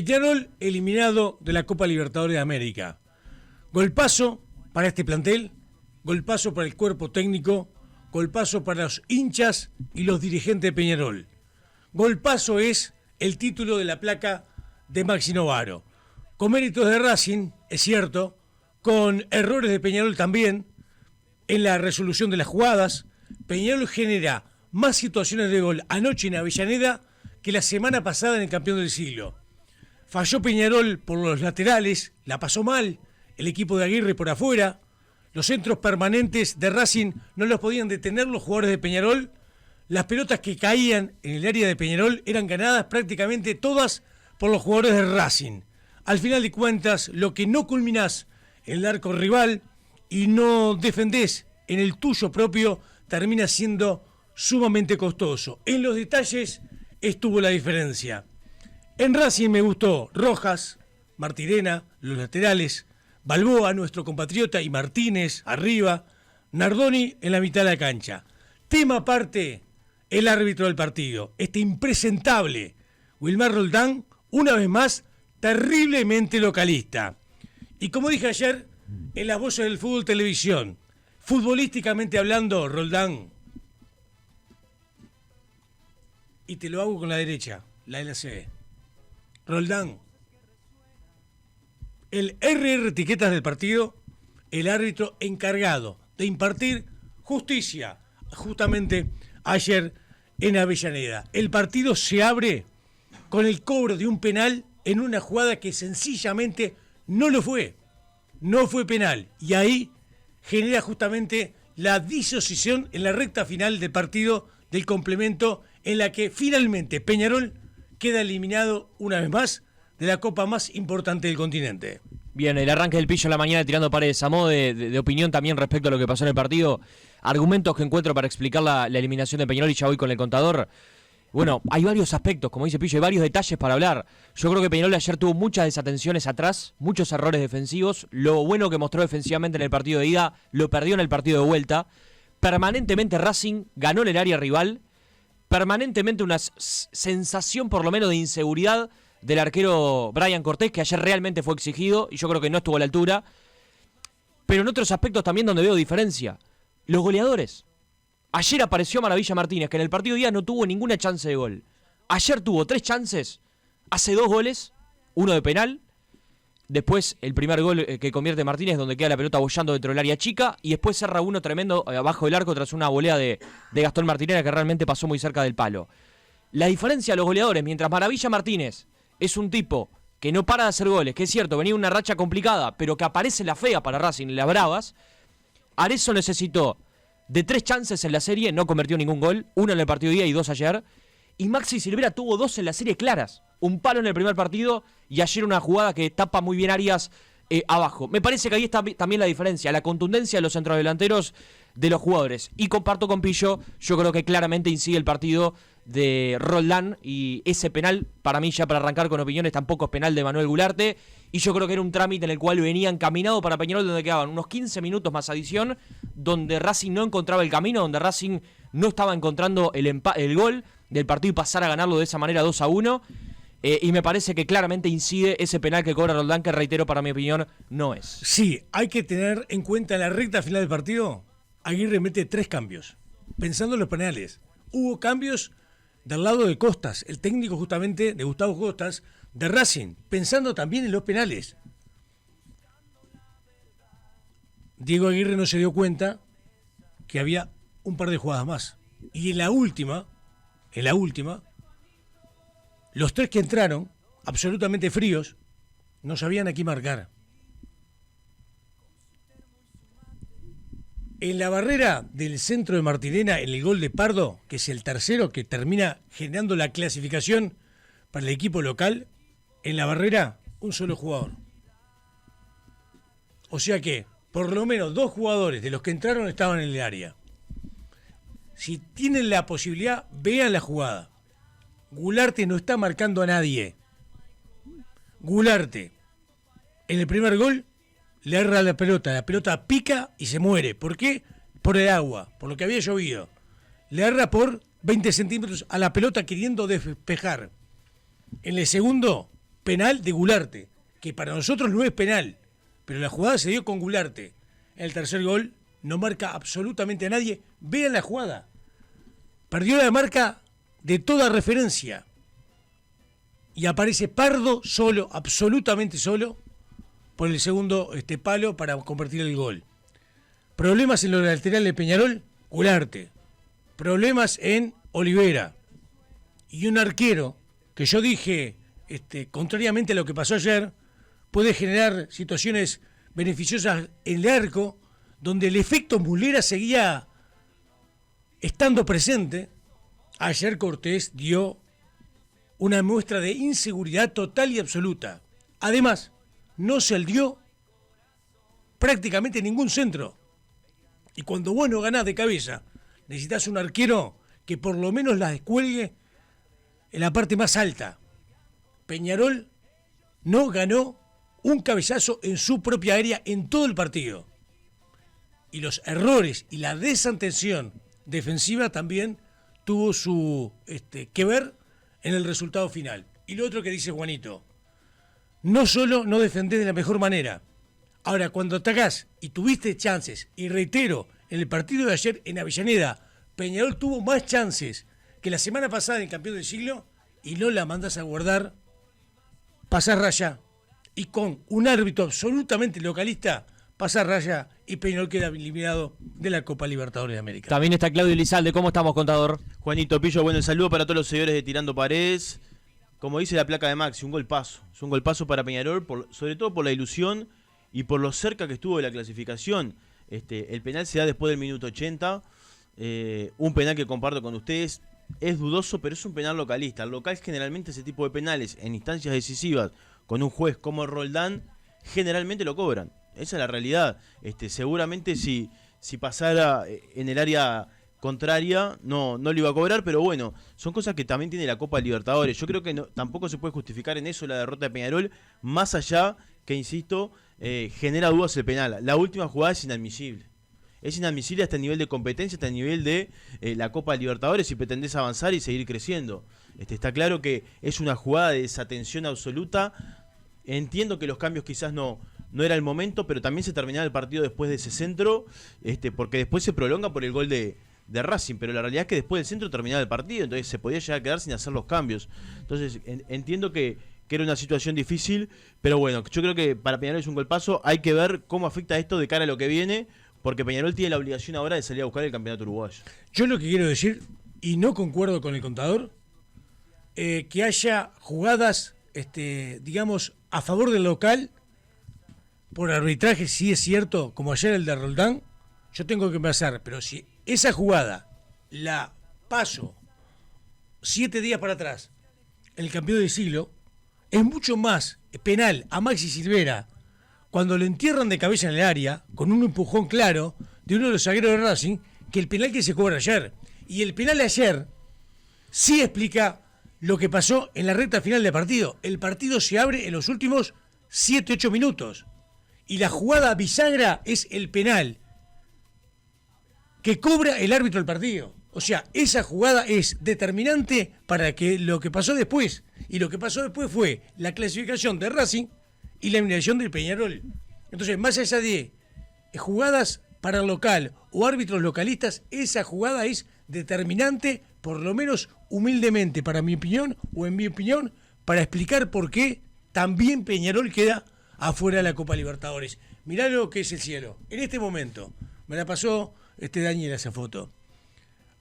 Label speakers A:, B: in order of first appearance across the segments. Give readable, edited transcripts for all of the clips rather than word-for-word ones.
A: Peñarol eliminado de la Copa Libertadores de América. Golpazo para este plantel, golpazo para el cuerpo técnico, golpazo para los hinchas y los dirigentes de Peñarol. Golpazo es el título de la placa de Maxi Novaro. Con méritos de Racing, es cierto, con errores de Peñarol también, en la resolución de las jugadas. Peñarol genera más situaciones de gol anoche en Avellaneda que la semana pasada en el Campeón del Siglo. Falló Peñarol por los laterales, la pasó mal, el equipo de Aguirre por afuera, los centros permanentes de Racing no los podían detener los jugadores de Peñarol, las pelotas que caían en el área de Peñarol eran ganadas prácticamente todas por los jugadores de Racing. Al final de cuentas, lo que no culminás en el arco rival y no defendés en el tuyo propio, termina siendo sumamente costoso. En los detalles estuvo la diferencia. En Racing me gustó Rojas, Martirena, los laterales, Balboa, nuestro compatriota, y Martínez arriba, Nardoni en la mitad de la cancha. Tema aparte, el árbitro del partido, este impresentable Wilmar Roldán, una vez más, terriblemente localista. Y como dije ayer, en las voces del fútbol televisión, futbolísticamente hablando, Roldán, y te lo hago con la derecha, la LCB. Roldán, el RR etiquetas del partido, el árbitro encargado de impartir justicia, justamente ayer en Avellaneda. El partido se abre con el cobro de un penal en una jugada que sencillamente no lo fue. No fue penal. Y ahí genera justamente la disociación en la recta final del partido del complemento, en la que finalmente Peñarol queda eliminado una vez más de la copa más importante del continente.
B: Bien, el arranque del Pillo en la mañana tirando paredes. A modo de opinión también respecto a lo que pasó en el partido, argumentos que encuentro para explicar la eliminación de Peñarol, y ya voy con el contador. Bueno, hay varios aspectos, como dice Pillo, hay varios detalles para hablar. Yo creo que Peñarol ayer tuvo muchas desatenciones atrás, muchos errores defensivos. Lo bueno que mostró defensivamente en el partido de ida, lo perdió en el partido de vuelta. Permanentemente Racing ganó en el área rival. Permanentemente una sensación por lo menos de inseguridad del arquero Brian Cortés, que ayer realmente fue exigido y yo creo que no estuvo a la altura. Pero en otros aspectos también donde veo diferencia, los goleadores. Ayer apareció Maravilla Martínez, que en el partido de día no tuvo ninguna chance de gol. Ayer tuvo 3 chances, hace 2 goles, uno de penal. Después el primer gol que convierte Martínez, donde queda la pelota bollando dentro del área chica. Y después cerra uno tremendo abajo del arco tras una volea de Gastón Martinera, que realmente pasó muy cerca del palo. La diferencia de los goleadores, mientras Maravilla Martínez es un tipo que no para de hacer goles, que es cierto, venía una racha complicada, pero que aparece la fea para Racing, las bravas. Arezzo necesitó de 3 chances en la serie, no convirtió ningún gol, 1 en el partido de día y 2 ayer. Y Maxi Silvera tuvo 2 en la serie claras, un palo en el primer partido y ayer una jugada que tapa muy bien Arias abajo. Me parece que ahí está también la diferencia, la contundencia de los centrodelanteros de los jugadores. Y comparto con Pillo, yo creo que claramente incide el partido de Roldán, y ese penal, para mí, ya para arrancar con opiniones, tampoco es penal de Manuel Gularte, y yo creo que era un trámite en el cual venía encaminado para Peñarol, donde quedaban unos 15 minutos más adición, donde Racing no encontraba el camino, donde Racing no estaba encontrando el gol del partido y pasar a ganarlo de esa manera 2-1, y me parece que claramente incide ese penal que cobra Roldán, que reitero, para mi opinión, no es.
A: Sí, hay que tener en cuenta en la recta final del partido, Aguirre mete 3 cambios, pensando en los penales. Hubo cambios del lado de Costas, el técnico justamente de Gustavo Costas, de Racing, pensando también en los penales. Diego Aguirre no se dio cuenta que había un par de jugadas más. Y en la última, los 3 que entraron, absolutamente fríos, no sabían a quién marcar. En la barrera del centro de Martirena, en el gol de Pardo, que es el tercero que termina generando la clasificación para el equipo local, en la barrera, un solo jugador. O sea que, por lo menos 2 jugadores de los que entraron estaban en el área. Si tienen la posibilidad, vean la jugada. Gularte no está marcando a nadie. Gularte, en el primer gol, le agarra la pelota pica y se muere. ¿Por qué? Por el agua, por lo que había llovido. Le agarra por 20 centímetros a la pelota queriendo despejar. En el segundo, penal de Gularte, que para nosotros no es penal, pero la jugada se dio con Gularte. El tercer gol no marca absolutamente a nadie. Vean la jugada. Perdió la marca de toda referencia. Y aparece Pardo solo, absolutamente solo, por el segundo palo para convertir el gol. Problemas en los laterales de Peñarol, Gularte. Problemas en Olivera. Y un arquero que yo dije, contrariamente a lo que pasó ayer, puede generar situaciones beneficiosas en el arco, donde el efecto Mulera seguía estando presente. Ayer Cortés dio una muestra de inseguridad total y absoluta. Además, no se le dio prácticamente ningún centro. Y cuando vos no ganás de cabeza, necesitas un arquero que por lo menos la descuelgue en la parte más alta. Peñarol no ganó un cabezazo en su propia área en todo el partido. Y los errores y la desatención defensiva también tuvo su que ver en el resultado final. Y lo otro que dice Juanito, no solo no defendés de la mejor manera, ahora cuando atacás y tuviste chances, y reitero, en el partido de ayer en Avellaneda, Peñarol tuvo más chances que la semana pasada en el campeón del siglo y no la mandas a guardar, pasás raya y con un árbitro absolutamente localista, pasás raya y Peñarol queda eliminado de la Copa Libertadores de América.
B: También está Claudio Elizalde. ¿Cómo estamos, contador?
C: Juanito Pillo, bueno, el saludo para todos los seguidores de Tirando Paredes. Como dice la placa de Maxi, un golpazo. Es un golpazo para Peñarol, sobre todo por la ilusión y por lo cerca que estuvo de la clasificación. El penal se da después del minuto 80. Un penal que comparto con ustedes. Es dudoso, pero es un penal localista. El local generalmente ese tipo de penales en instancias decisivas con un juez como Roldán generalmente lo cobran. Esa es la realidad. Seguramente si pasara en el área contraria no lo iba a cobrar, pero bueno, son cosas que también tiene la Copa Libertadores. Yo creo que tampoco se puede justificar en eso la derrota de Peñarol, más allá que, insisto, genera dudas el penal. La última jugada es inadmisible. Es inadmisible hasta el nivel de competencia, hasta el nivel de la Copa Libertadores, si pretendés avanzar y seguir creciendo. Está claro que es una jugada de desatención absoluta. Entiendo que los cambios quizás no era el momento, pero también se terminaba el partido después de ese centro, porque después se prolonga por el gol de Racing, pero la realidad es que después del centro terminaba el partido, entonces se podía llegar a quedar sin hacer los cambios. Entonces entiendo que era una situación difícil, pero bueno, yo creo que para Peñarol es un golpazo. Hay que ver cómo afecta esto de cara a lo que viene, porque Peñarol tiene la obligación ahora de salir a buscar el campeonato uruguayo.
A: Yo lo que quiero decir, y no concuerdo con el contador, que haya jugadas, digamos, a favor del local, por arbitraje, sí es cierto, como ayer el de Roldán, yo tengo que pasar, pero si esa jugada la paso 7 días para atrás, el campeón del siglo, es mucho más penal a Maxi Silvera cuando lo entierran de cabeza en el área, con un empujón claro de uno de los zagueros de Racing, que el penal que se cobra ayer. Y el penal de ayer sí explica lo que pasó en la recta final del partido. El partido se abre en los últimos 7-8 minutos. Y la jugada bisagra es el penal que cobra el árbitro del partido. O sea, esa jugada es determinante para que lo que pasó después. Y lo que pasó después fue la clasificación de Racing y la eliminación del Peñarol. Entonces, más allá de jugadas para el local o árbitros localistas, esa jugada es determinante, por lo menos humildemente, para mi opinión, o en mi opinión, para explicar por qué también Peñarol queda afuera de la Copa Libertadores. Mirá lo que es el cielo. En este momento, me la pasó Daniel esa foto.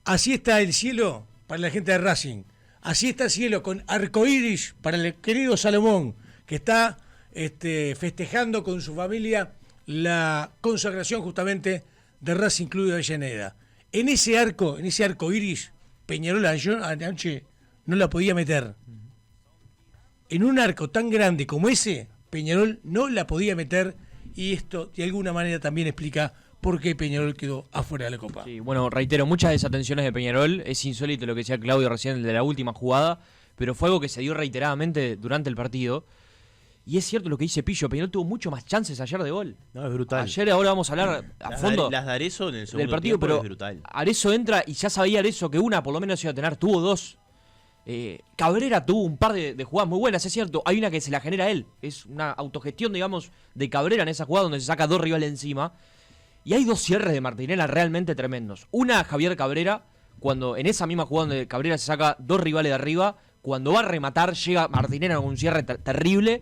A: Así está el cielo para la gente de Racing. Así está el cielo con arcoíris para el querido Salomón, que está festejando con su familia la consagración justamente de Racing Club de Avellaneda. En ese arco iris, Peñarol anoche no la podía meter. En un arco tan grande como ese, Peñarol no la podía meter, y esto de alguna manera también explica por qué Peñarol quedó afuera de la Copa.
B: Sí, bueno, reitero, muchas desatenciones de Peñarol. Es insólito lo que decía Claudio recién de la última jugada, pero fue algo que se dio reiteradamente durante el partido. Y es cierto lo que dice Pillo, Peñarol tuvo mucho más chances ayer de gol.
C: No, es brutal.
B: Ayer, ahora vamos a hablar a fondo
C: las de Arezzo en el segundo
B: del partido,
C: tiempo,
B: pero
C: es brutal.
B: Arezzo entra y ya sabía Arezzo que una por lo menos iba a tener, tuvo dos. Cabrera tuvo un par de jugadas muy buenas, es cierto. Hay una que se la genera él. Es una autogestión, digamos, de Cabrera en esa jugada donde se saca 2 rivales encima. Y hay 2 cierres de Martinelli realmente tremendos. Una, Javier Cabrera, cuando en esa misma jugada donde Cabrera se saca 2 rivales de arriba, cuando va a rematar, llega Martinelli con un cierre terrible.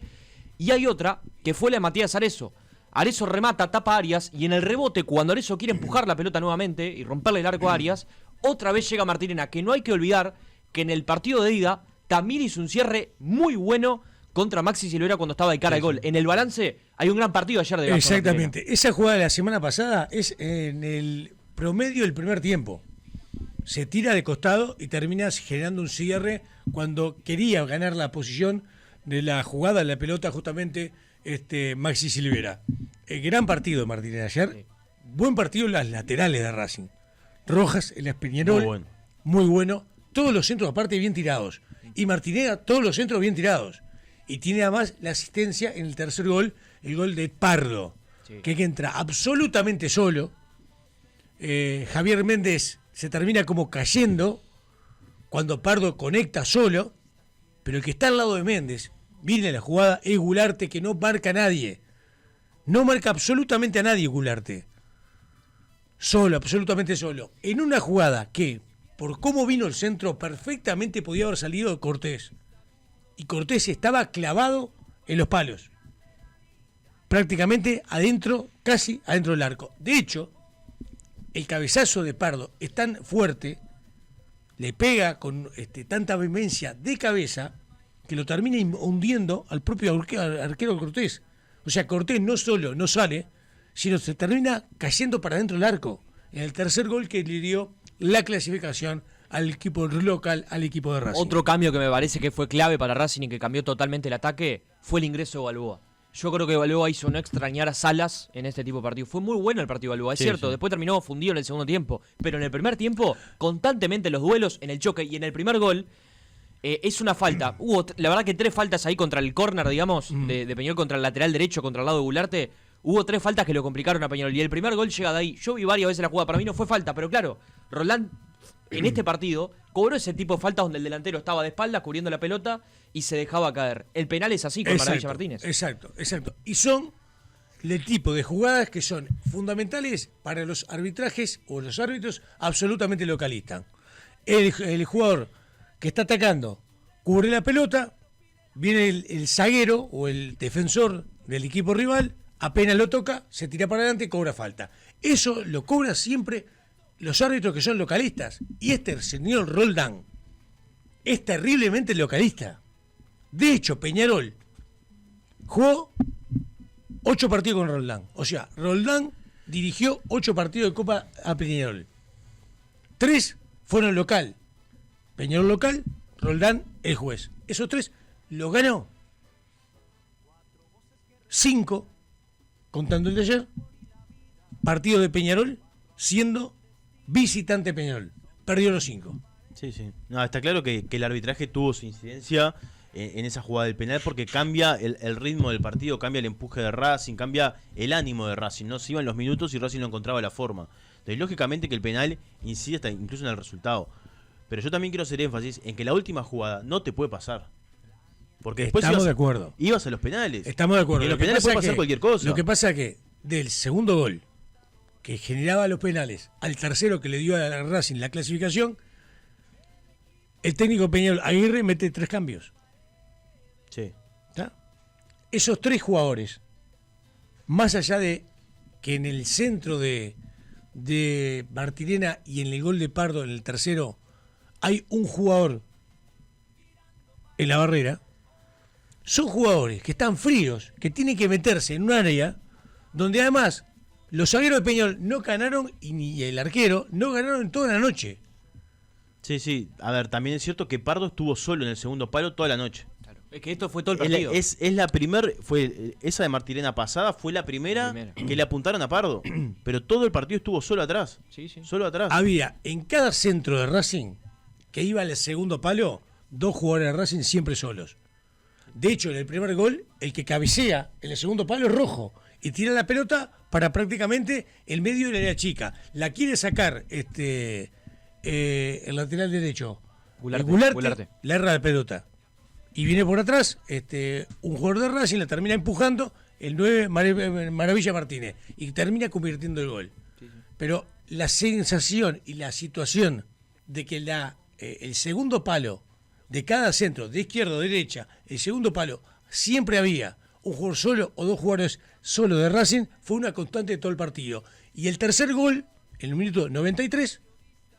B: Y hay otra, que fue la de Matías Arezzo. Arezzo remata, tapa a Arias, y en el rebote, cuando Arezzo quiere empujar la pelota nuevamente y romperle el arco a Arias, otra vez llega Martinelli, que no hay que olvidar que en el partido de ida también hizo un cierre muy bueno contra Maxi Silvera cuando estaba de cara al gol. En el balance hay un gran partido ayer de Gastón
A: Exactamente.
B: Martinelli.
A: Esa jugada de la semana pasada es en el promedio del primer tiempo. Se tira de costado y termina generando un cierre cuando quería ganar la posición de la jugada de la pelota justamente Maxi Silvera. Gran partido de Martínez ayer. Sí. Buen partido en las laterales de Racing. Rojas, el Peñarol, muy bueno. Todos los centros aparte bien tirados. Y Martinelli, todos los centros bien tirados. Y tiene además la asistencia en el tercer gol, el gol de Pardo, sí, que entra absolutamente solo. Javier Méndez se termina como cayendo cuando Pardo conecta solo, pero el que está al lado de Méndez, viene la jugada, es Gularte, que no marca a nadie. No marca absolutamente a nadie Gularte. Solo, absolutamente solo. En una jugada que, por cómo vino el centro, perfectamente podía haber salido de Cortés. Y Cortés estaba clavado en los palos. Prácticamente adentro, casi adentro del arco. De hecho, el cabezazo de Pardo es tan fuerte, le pega con tanta vehemencia de cabeza, que lo termina hundiendo al propio arquero Cortés. O sea, Cortés no solo no sale, sino se termina cayendo para adentro del arco. En el tercer gol que le dio la clasificación al equipo local, al equipo de Racing.
B: Otro cambio que me parece que fue clave para Racing y que cambió totalmente el ataque fue el ingreso de Balboa. Yo creo que Balboa hizo no extrañar a Salas en este tipo de partido. Fue muy bueno el partido de Balboa, es cierto. Sí. Después terminó fundido en el segundo tiempo. Pero en el primer tiempo, constantemente los duelos, en el choque y en el primer gol, es una falta. Hubo, la verdad que 3 faltas ahí contra el córner, digamos, de Peñarol contra el lateral derecho, contra el lado de Gularte. Hubo 3 faltas que lo complicaron a Peñarol. Y el primer gol llega de ahí. Yo vi varias veces la jugada, para mí no fue falta, pero claro, Roldán en este partido cobró ese tipo de faltas donde el delantero estaba de espaldas cubriendo la pelota y se dejaba caer. El penal es así con Maravilla Martínez.
A: Exacto. Y son el tipo de jugadas que son fundamentales para los arbitrajes o los árbitros absolutamente localistas. El jugador que está atacando cubre la pelota, viene el zaguero o el defensor del equipo rival, apenas lo toca, se tira para adelante y cobra falta. Eso lo cobra siempre los árbitros que son localistas. Y el señor Roldán es terriblemente localista. De hecho, Peñarol jugó 8 partidos con Roldán. O sea, Roldán dirigió 8 partidos de Copa a Peñarol. 3 fueron local. Peñarol local, Roldán el juez. Esos 3 los ganó. 5, contando el de ayer, partido de Peñarol siendo visitante Peñarol. Perdió los 5.
C: Sí. No, está claro que el arbitraje tuvo su incidencia en esa jugada del penal porque cambia el ritmo del partido, cambia el empuje de Racing, cambia el ánimo de Racing. No se iban los minutos y Racing no encontraba la forma. Entonces, lógicamente que el penal incide hasta incluso en el resultado. Pero yo también quiero hacer énfasis en que la última jugada no te puede pasar. Porque después
A: estamos de acuerdo.
C: Ibas a los penales.
A: Estamos de acuerdo.
C: Y en los penales puede pasar cualquier cosa.
A: Lo que pasa es que del segundo gol que generaba los penales al tercero que le dio a Racing la clasificación, el técnico Peñarol Aguirre mete 3 cambios.
C: Sí.
A: ¿Está? Esos 3 jugadores, más allá de que en el centro de Martirena y en el gol de Pardo en el tercero hay un jugador en la barrera, son jugadores que están fríos, que tienen que meterse en un área donde además los zagueros de Peñarol no ganaron y ni el arquero no ganaron en toda la noche.
C: Sí. A ver, también es cierto que Pardo estuvo solo en el segundo palo toda la noche.
B: Claro. Es que esto fue todo el partido.
C: Es la primera, esa de Martirena pasada fue la primera que le apuntaron a Pardo. Pero todo el partido estuvo solo atrás.
B: Sí.
C: Solo atrás.
A: Había en cada centro de Racing que iba al segundo palo 2 jugadores de Racing siempre solos. De hecho, en el primer gol, el que cabecea en el segundo palo es Rojo y tira la pelota para prácticamente el medio de la área chica. La quiere sacar el lateral derecho,
B: Gularte.
A: le erra la pelota. Y viene por atrás, un jugador de Racing la termina empujando, el 9 Maravilla Martínez, y termina convirtiendo el gol. Sí. Pero la sensación y la situación de que el segundo palo de cada centro, de izquierda o derecha, el segundo palo, siempre había un jugador solo o dos jugadores solo de Racing, fue una constante de todo el partido. Y el tercer gol, en el minuto 93,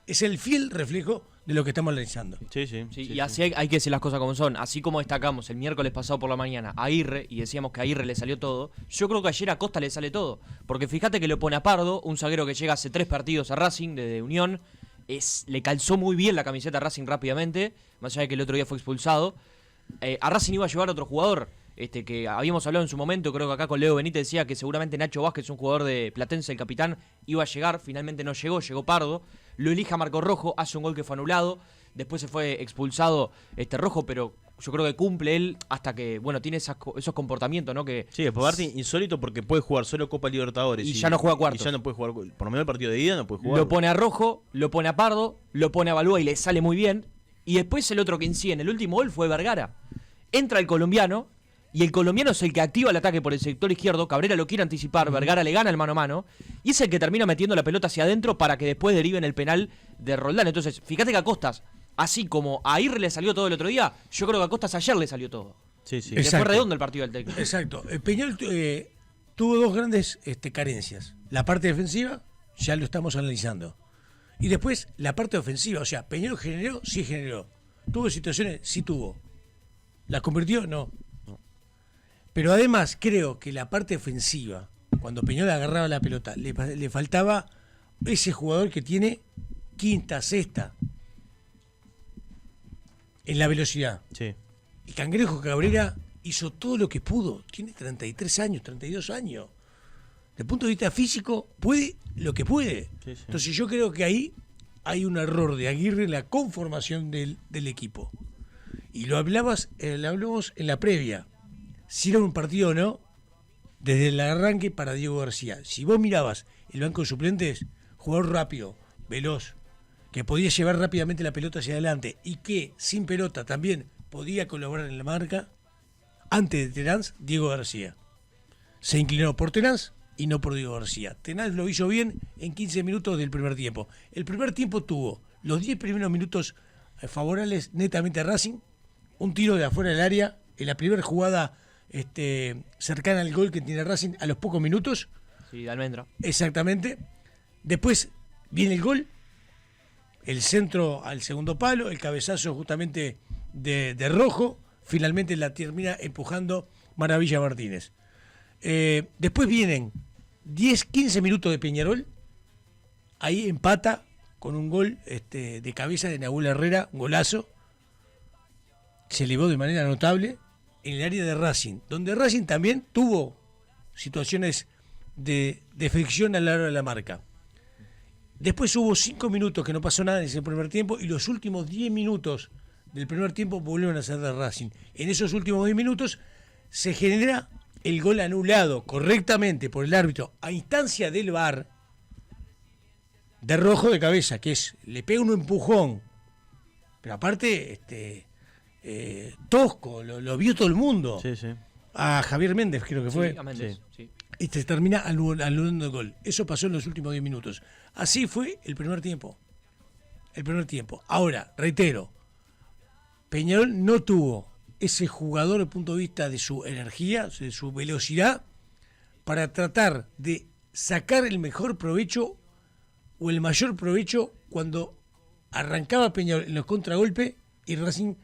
A: es el fiel reflejo de lo que estamos analizando.
B: Sí, y así hay que decir las cosas como son. Así como destacamos el miércoles pasado por la mañana a Aguirre, y decíamos que a Aguirre le salió todo, yo creo que ayer a Costa le sale todo. Porque fíjate que lo pone a Pardo, un zaguero que llega hace 3 partidos a Racing desde Unión, le calzó muy bien la camiseta a Racing rápidamente, más allá de que el otro día fue expulsado. A Racing iba a llevar a otro jugador, que habíamos hablado en su momento, creo que acá con Leo Benítez decía que seguramente Nacho Vázquez, un jugador de Platense, el capitán, iba a llegar, finalmente no llegó Pardo, lo elija Marco Rojo, hace un gol que fue anulado, después se fue expulsado Rojo, pero yo creo que cumple él hasta que, bueno, tiene esos comportamientos, ¿no? Que
C: sí, después Barty insólito porque puede jugar solo Copa Libertadores.
B: Y ya no juega cuartos.
C: Y ya no puede jugar, por lo menos el partido de ida no puede jugar.
B: Lo pone a Rojo, lo pone a Pardo, lo pone a Balúa y le sale muy bien. Y después el otro que incide en el último gol fue Vergara. Entra el colombiano, y el colombiano es el que activa el ataque por el sector izquierdo. Cabrera lo quiere anticipar, Vergara le gana el mano a mano, y es el que termina metiendo la pelota hacia adentro para que después derive en el penal de Roldán. Entonces, fíjate que a Costas, así como a Aguirre le salió todo el otro día, yo creo que a Costas ayer le salió todo.
C: Sí, sí.
B: Le fue redondo el partido del técnico.
A: Exacto. Peñarol tuvo dos grandes carencias. La parte defensiva, ya lo estamos analizando. Y después la parte ofensiva. O sea, Peñarol generó, sí generó. ¿Tuvo situaciones? Sí tuvo. ¿Las convirtió? No. Pero además creo que la parte ofensiva, cuando Peñarol agarraba la pelota, le faltaba ese jugador que tiene quinta, sexta en la velocidad.
C: Sí.
A: El Cangrejo Cabrera hizo todo lo que pudo. Tiene 33 años, 32 años. Desde el punto de vista físico, puede lo que puede.
C: Sí, sí.
A: Entonces yo creo que ahí hay un error de Aguirre en la conformación del equipo. Y lo hablamos en la previa. Si era un partido o no, desde el arranque para Diego García. Si vos mirabas el banco de suplentes, jugador rápido, veloz, que podía llevar rápidamente la pelota hacia adelante y que sin pelota también podía colaborar en la marca, antes de Tenáns, Diego García. Se inclinó por Tenáns y no por Diego García. Tenáns lo hizo bien en 15 minutos del primer tiempo. El primer tiempo tuvo los 10 primeros minutos favorables netamente a Racing, un tiro de afuera del área, en la primera jugada cercana al gol que tiene Racing a los pocos minutos.
B: Sí, de Almendra.
A: Exactamente. Después viene el gol, el centro al segundo palo, el cabezazo justamente de Rojo, finalmente la termina empujando Maravilla Martínez. Después vienen 10-15 minutos de Peñarol, ahí empata con un gol de cabeza de Nahuel Herrera, un golazo, se elevó de manera notable en el área de Racing, donde Racing también tuvo situaciones de fricción a la hora de la marca. Después hubo 5 minutos que no pasó nada en ese primer tiempo y los últimos 10 minutos del primer tiempo volvieron a ser de Racing. En esos últimos 10 minutos se genera el gol anulado correctamente por el árbitro a instancia del VAR de Rojo de cabeza, que le pega un empujón, pero aparte tosco, lo vio todo el mundo.
C: Sí, sí.
A: A Javier Méndez creo que fue.
B: Sí, a Méndez, sí.
A: Y se termina anulando el gol. Eso pasó en los últimos 10 minutos. Así fue el primer tiempo. Ahora, reitero, Peñarol no tuvo ese jugador desde el punto de vista de su energía, de su velocidad, para tratar de sacar el mejor provecho o el mayor provecho cuando arrancaba Peñarol en los contragolpes y Racing,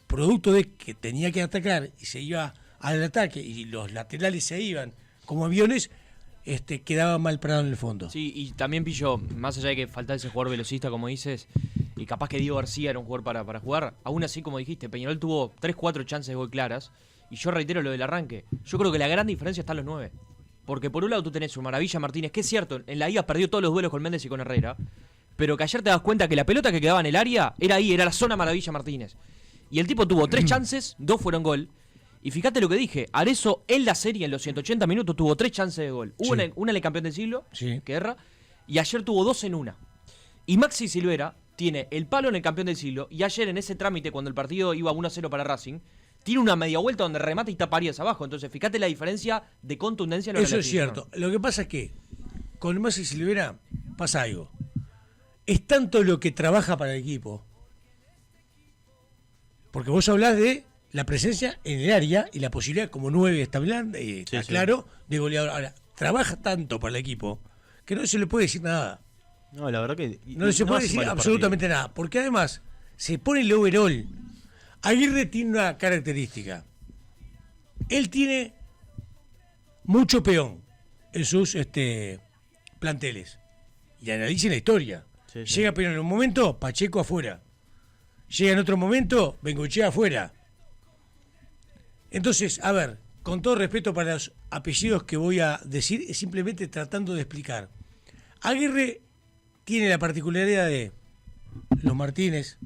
A: producto de que tenía que atacar y se iba al ataque y los laterales se iban como aviones, quedaba mal parado en el fondo.
B: Sí, y también Pillo, más allá de que falta ese jugador velocista, como dices, y capaz que Diego García era un jugador para jugar, aún así, como dijiste, Peñarol tuvo 3-4 chances de gol claras, y yo reitero lo del arranque. Yo creo que la gran diferencia está en los 9. Porque por un lado tú tenés un Maravilla Martínez, que es cierto, en la ida perdió todos los duelos con Méndez y con Herrera, pero que ayer te das cuenta que la pelota que quedaba en el área era ahí, era la zona Maravilla Martínez. Y el tipo tuvo 3 chances, 2 fueron gol. Y fíjate lo que dije, Arezzo en la serie, en los 180 minutos, tuvo 3 chances de gol. Una en el campeón del siglo,
A: sí,
B: que erra, y ayer tuvo 2 en una. Y Maxi Silvera tiene el palo en el campeón del siglo y ayer en ese trámite, cuando el partido iba 1-0 para Racing, tiene una media vuelta donde remata y taparías abajo. Entonces, fíjate la diferencia de contundencia en lo
A: Eso es cierto. Lo que pasa es que con Maxi Silvera pasa algo. Es tanto lo que trabaja para el equipo. Porque vos hablás de la presencia en el área y la posibilidad como 9 está claro, de goleador. Ahora, trabaja tanto para el equipo que no se le puede decir nada.
C: No, la verdad que...
A: No se puede decir absolutamente nada. Porque además, se pone el overall. Aguirre tiene una característica. Él tiene mucho peón en sus planteles. Y analiza la historia.
C: Sí.
A: Llega peón en un momento, Pacheco afuera. Llega en otro momento, Bengochea afuera. Entonces, a ver, con todo respeto para los apellidos que voy a decir, es simplemente tratando de explicar. Aguirre tiene la particularidad de los Martínez,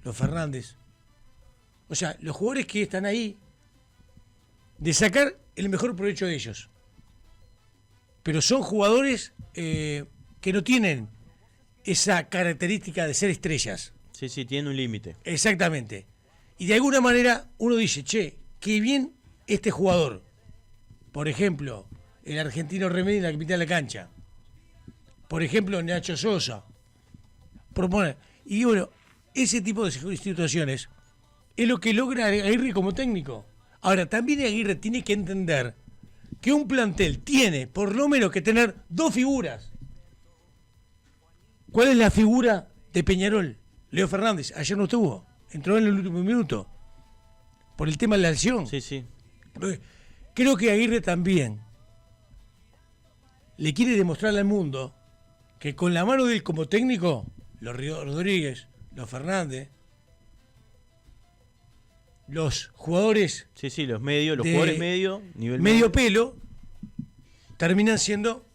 A: los Fernández, o sea, los jugadores que están ahí, de sacar el mejor provecho de ellos. Pero son jugadores que no tienen esa característica de ser estrellas.
C: Sí, tiene un límite.
A: Exactamente. Y de alguna manera uno dice, che, qué bien este jugador. Por ejemplo, el argentino Remedi en la capital de la cancha. Por ejemplo, Nacho Sosa. Y bueno, ese tipo de situaciones es lo que logra Aguirre como técnico. Ahora, también Aguirre tiene que entender que un plantel tiene por lo menos que tener 2 figuras. ¿Cuál es la figura de Peñarol? Leo Fernández, ayer no estuvo, entró en el último minuto por el tema de la lesión.
C: Sí.
A: Creo que Aguirre también le quiere demostrarle al mundo que con la mano de él como técnico, los Rodríguez, los Fernández, los jugadores
C: los medios, los jugadores nivel
A: medio pelo, terminan siendo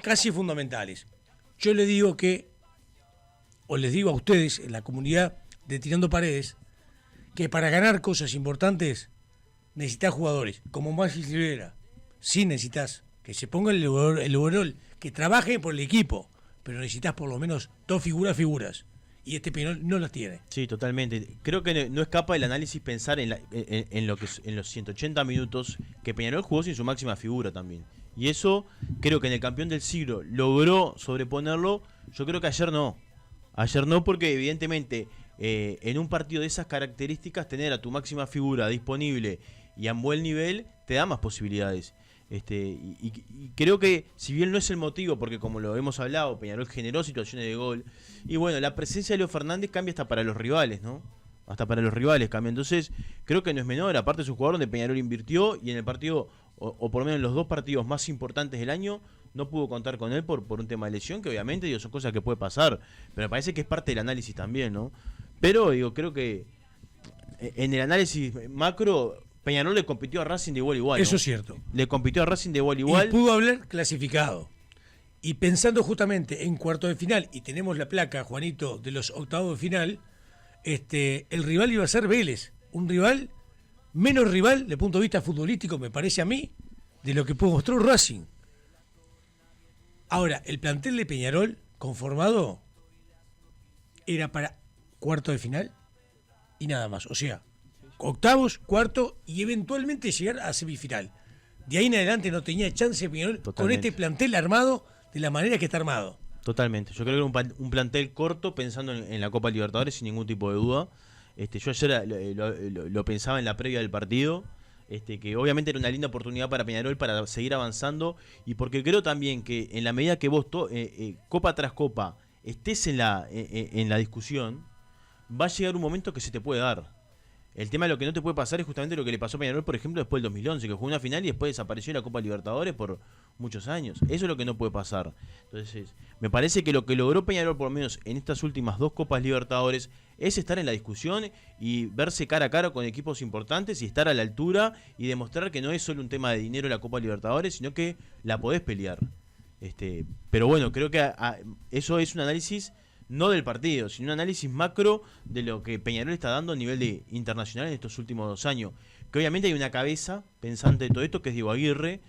A: casi fundamentales. Yo le digo o les digo a ustedes en la comunidad de Tirando Paredes, que para ganar cosas importantes necesitas jugadores como Maxi Silvera. Sí necesitas que se ponga el overall, que trabaje por el equipo, pero necesitas por lo menos 2 figuras. Y Peñarol no las tiene.
C: Sí, totalmente. Creo que no escapa el análisis pensar en los 180 minutos que Peñarol jugó sin su máxima figura también. Y eso creo que en el campeón del siglo logró sobreponerlo. Yo creo que ayer no. Ayer no, porque evidentemente en un partido de esas características tener a tu máxima figura disponible y a buen nivel te da más posibilidades. Y creo que si bien no es el motivo, porque como lo hemos hablado, Peñarol generó situaciones de gol, y bueno, la presencia de Leo Fernández cambia hasta para los rivales, ¿no? Hasta para los rivales cambia. Entonces creo que no es menor. Aparte es un jugador donde Peñarol invirtió, y en el partido, o por lo menos en los 2 partidos más importantes del año, no pudo contar con él por un tema de lesión, que obviamente son cosas que puede pasar, pero me parece que es parte del análisis también, ¿no? Pero creo que en el análisis macro, Peñarol le compitió a Racing de igual a igual, ¿no?
A: Eso es cierto.
C: Le compitió a Racing de igual a igual.
A: Y pudo haber clasificado. Y pensando justamente en cuarto de final, y tenemos la placa, Juanito, de los octavos de final, el rival iba a ser Vélez. Un rival, menos rival, desde el punto de vista futbolístico, me parece a mí, de lo que mostró Racing. Ahora, el plantel de Peñarol, conformado, era para cuarto de final y nada más. O sea, octavos, cuarto y eventualmente llegar a semifinal. De ahí en adelante no tenía chance Peñarol con este plantel armado de la manera que está armado.
C: Totalmente. Yo creo que era un plantel corto pensando en la Copa Libertadores sin ningún tipo de duda. Yo ayer lo pensaba en la previa del partido, que obviamente era una linda oportunidad para Peñarol para seguir avanzando, y porque creo también que en la medida que vos copa tras copa estés en la discusión, va a llegar un momento que se te puede dar. El tema de lo que no te puede pasar es justamente lo que le pasó a Peñarol, por ejemplo, después del 2011, que jugó una final y después desapareció en la Copa Libertadores por muchos años. Eso es lo que no puede pasar. Entonces, me parece que lo que logró Peñarol, por lo menos en estas últimas 2 Copas Libertadores, es estar en la discusión y verse cara a cara con equipos importantes y estar a la altura y demostrar que no es solo un tema de dinero la Copa Libertadores, sino que la podés pelear. Pero bueno, creo que eso es un análisis no del partido, sino un análisis macro de lo que Peñarol está dando a nivel de internacional en estos últimos 2 años. Que obviamente hay una cabeza pensante de todo esto, que es Diego Aguirre,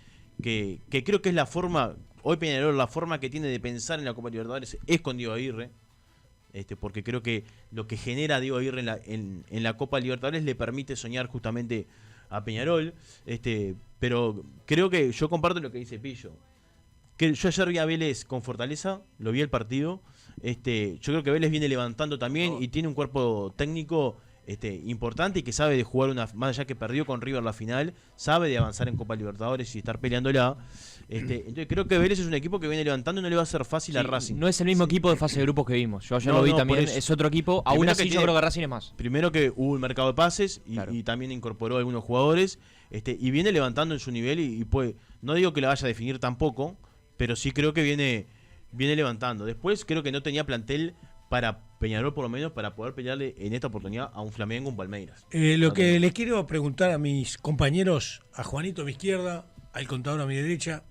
C: que creo que es la forma, hoy Peñarol, la forma que tiene de pensar en la Copa Libertadores es con Diego Aguirre. porque creo que lo que genera Diego Aguirre en la Copa Libertadores le permite soñar justamente a Peñarol. Pero creo que yo comparto lo que dice Pillo. Que yo ayer vi a Vélez con fortaleza, lo vi el partido. Yo creo que Vélez viene levantando también y tiene un cuerpo técnico importante y que sabe de jugar más allá que perdió con River la final, sabe de avanzar en Copa Libertadores y estar peleándola. Entonces creo que Vélez es un equipo que viene levantando y no le va a ser fácil a Racing.
B: No es el mismo equipo de fase de grupos que vimos. Yo ayer lo vi también, es otro equipo. Aún así yo creo que Racing es más.
C: Primero que hubo un mercado de pases
B: Claro.
C: y también incorporó algunos jugadores y viene levantando en su nivel y puede, no digo que la vaya a definir tampoco, pero sí creo que viene levantando. Después creo que no tenía plantel para Peñarol, por lo menos, para poder pelearle en esta oportunidad a un Flamengo, un Palmeiras.
A: Lo que les quiero preguntar a mis compañeros, a Juanito a mi izquierda, al contador a mi derecha,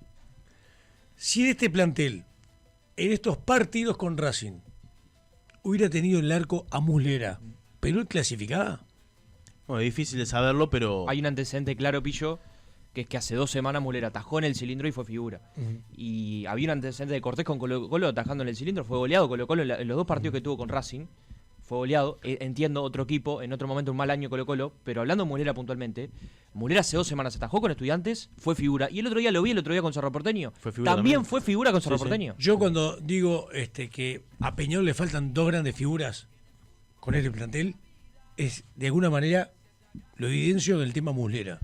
A: si este plantel, en estos partidos con Racing, hubiera tenido en el arco a Muslera, ¿Perú clasificada?
C: Bueno, es difícil de saberlo, pero...
B: Hay un antecedente claro, Pillo, que es que hace 2 semanas Muslera atajó en el cilindro y fue figura. Y había un antecedente de Cortés con Colo-Colo atajando en el cilindro, fue goleado Colo-Colo en los 2 partidos que tuvo con Racing, fue goleado. Entiendo, otro equipo, en otro momento un mal año Colo-Colo, pero hablando de Muslera puntualmente, Muslera hace 2 semanas atajó con Estudiantes, fue figura. Y el otro día lo vi, el otro día con Cerro Porteño. También fue figura con Cerro Porteño.
A: Yo cuando digo que a Peñarol le faltan 2 grandes figuras con este plantel, es de alguna manera lo evidencio del tema Muslera.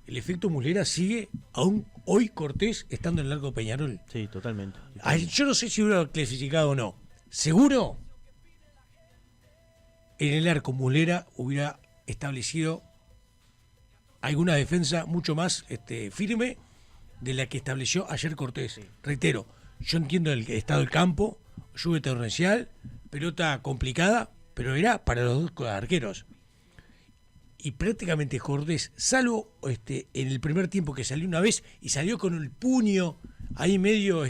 A: El efecto Muslera sigue aún hoy Cortés estando en el arco de Peñarol.
C: Sí, totalmente.
A: Yo no sé si hubiera clasificado o no. Seguro en el arco Muslera hubiera establecido alguna defensa mucho más firme de la que estableció ayer Cortés. Sí. Reitero, yo entiendo el estado del campo, lluvia torrencial, pelota complicada, pero era para los 2 arqueros. Y prácticamente Cortés, salvo en el primer tiempo que salió una vez y salió con el puño ahí medio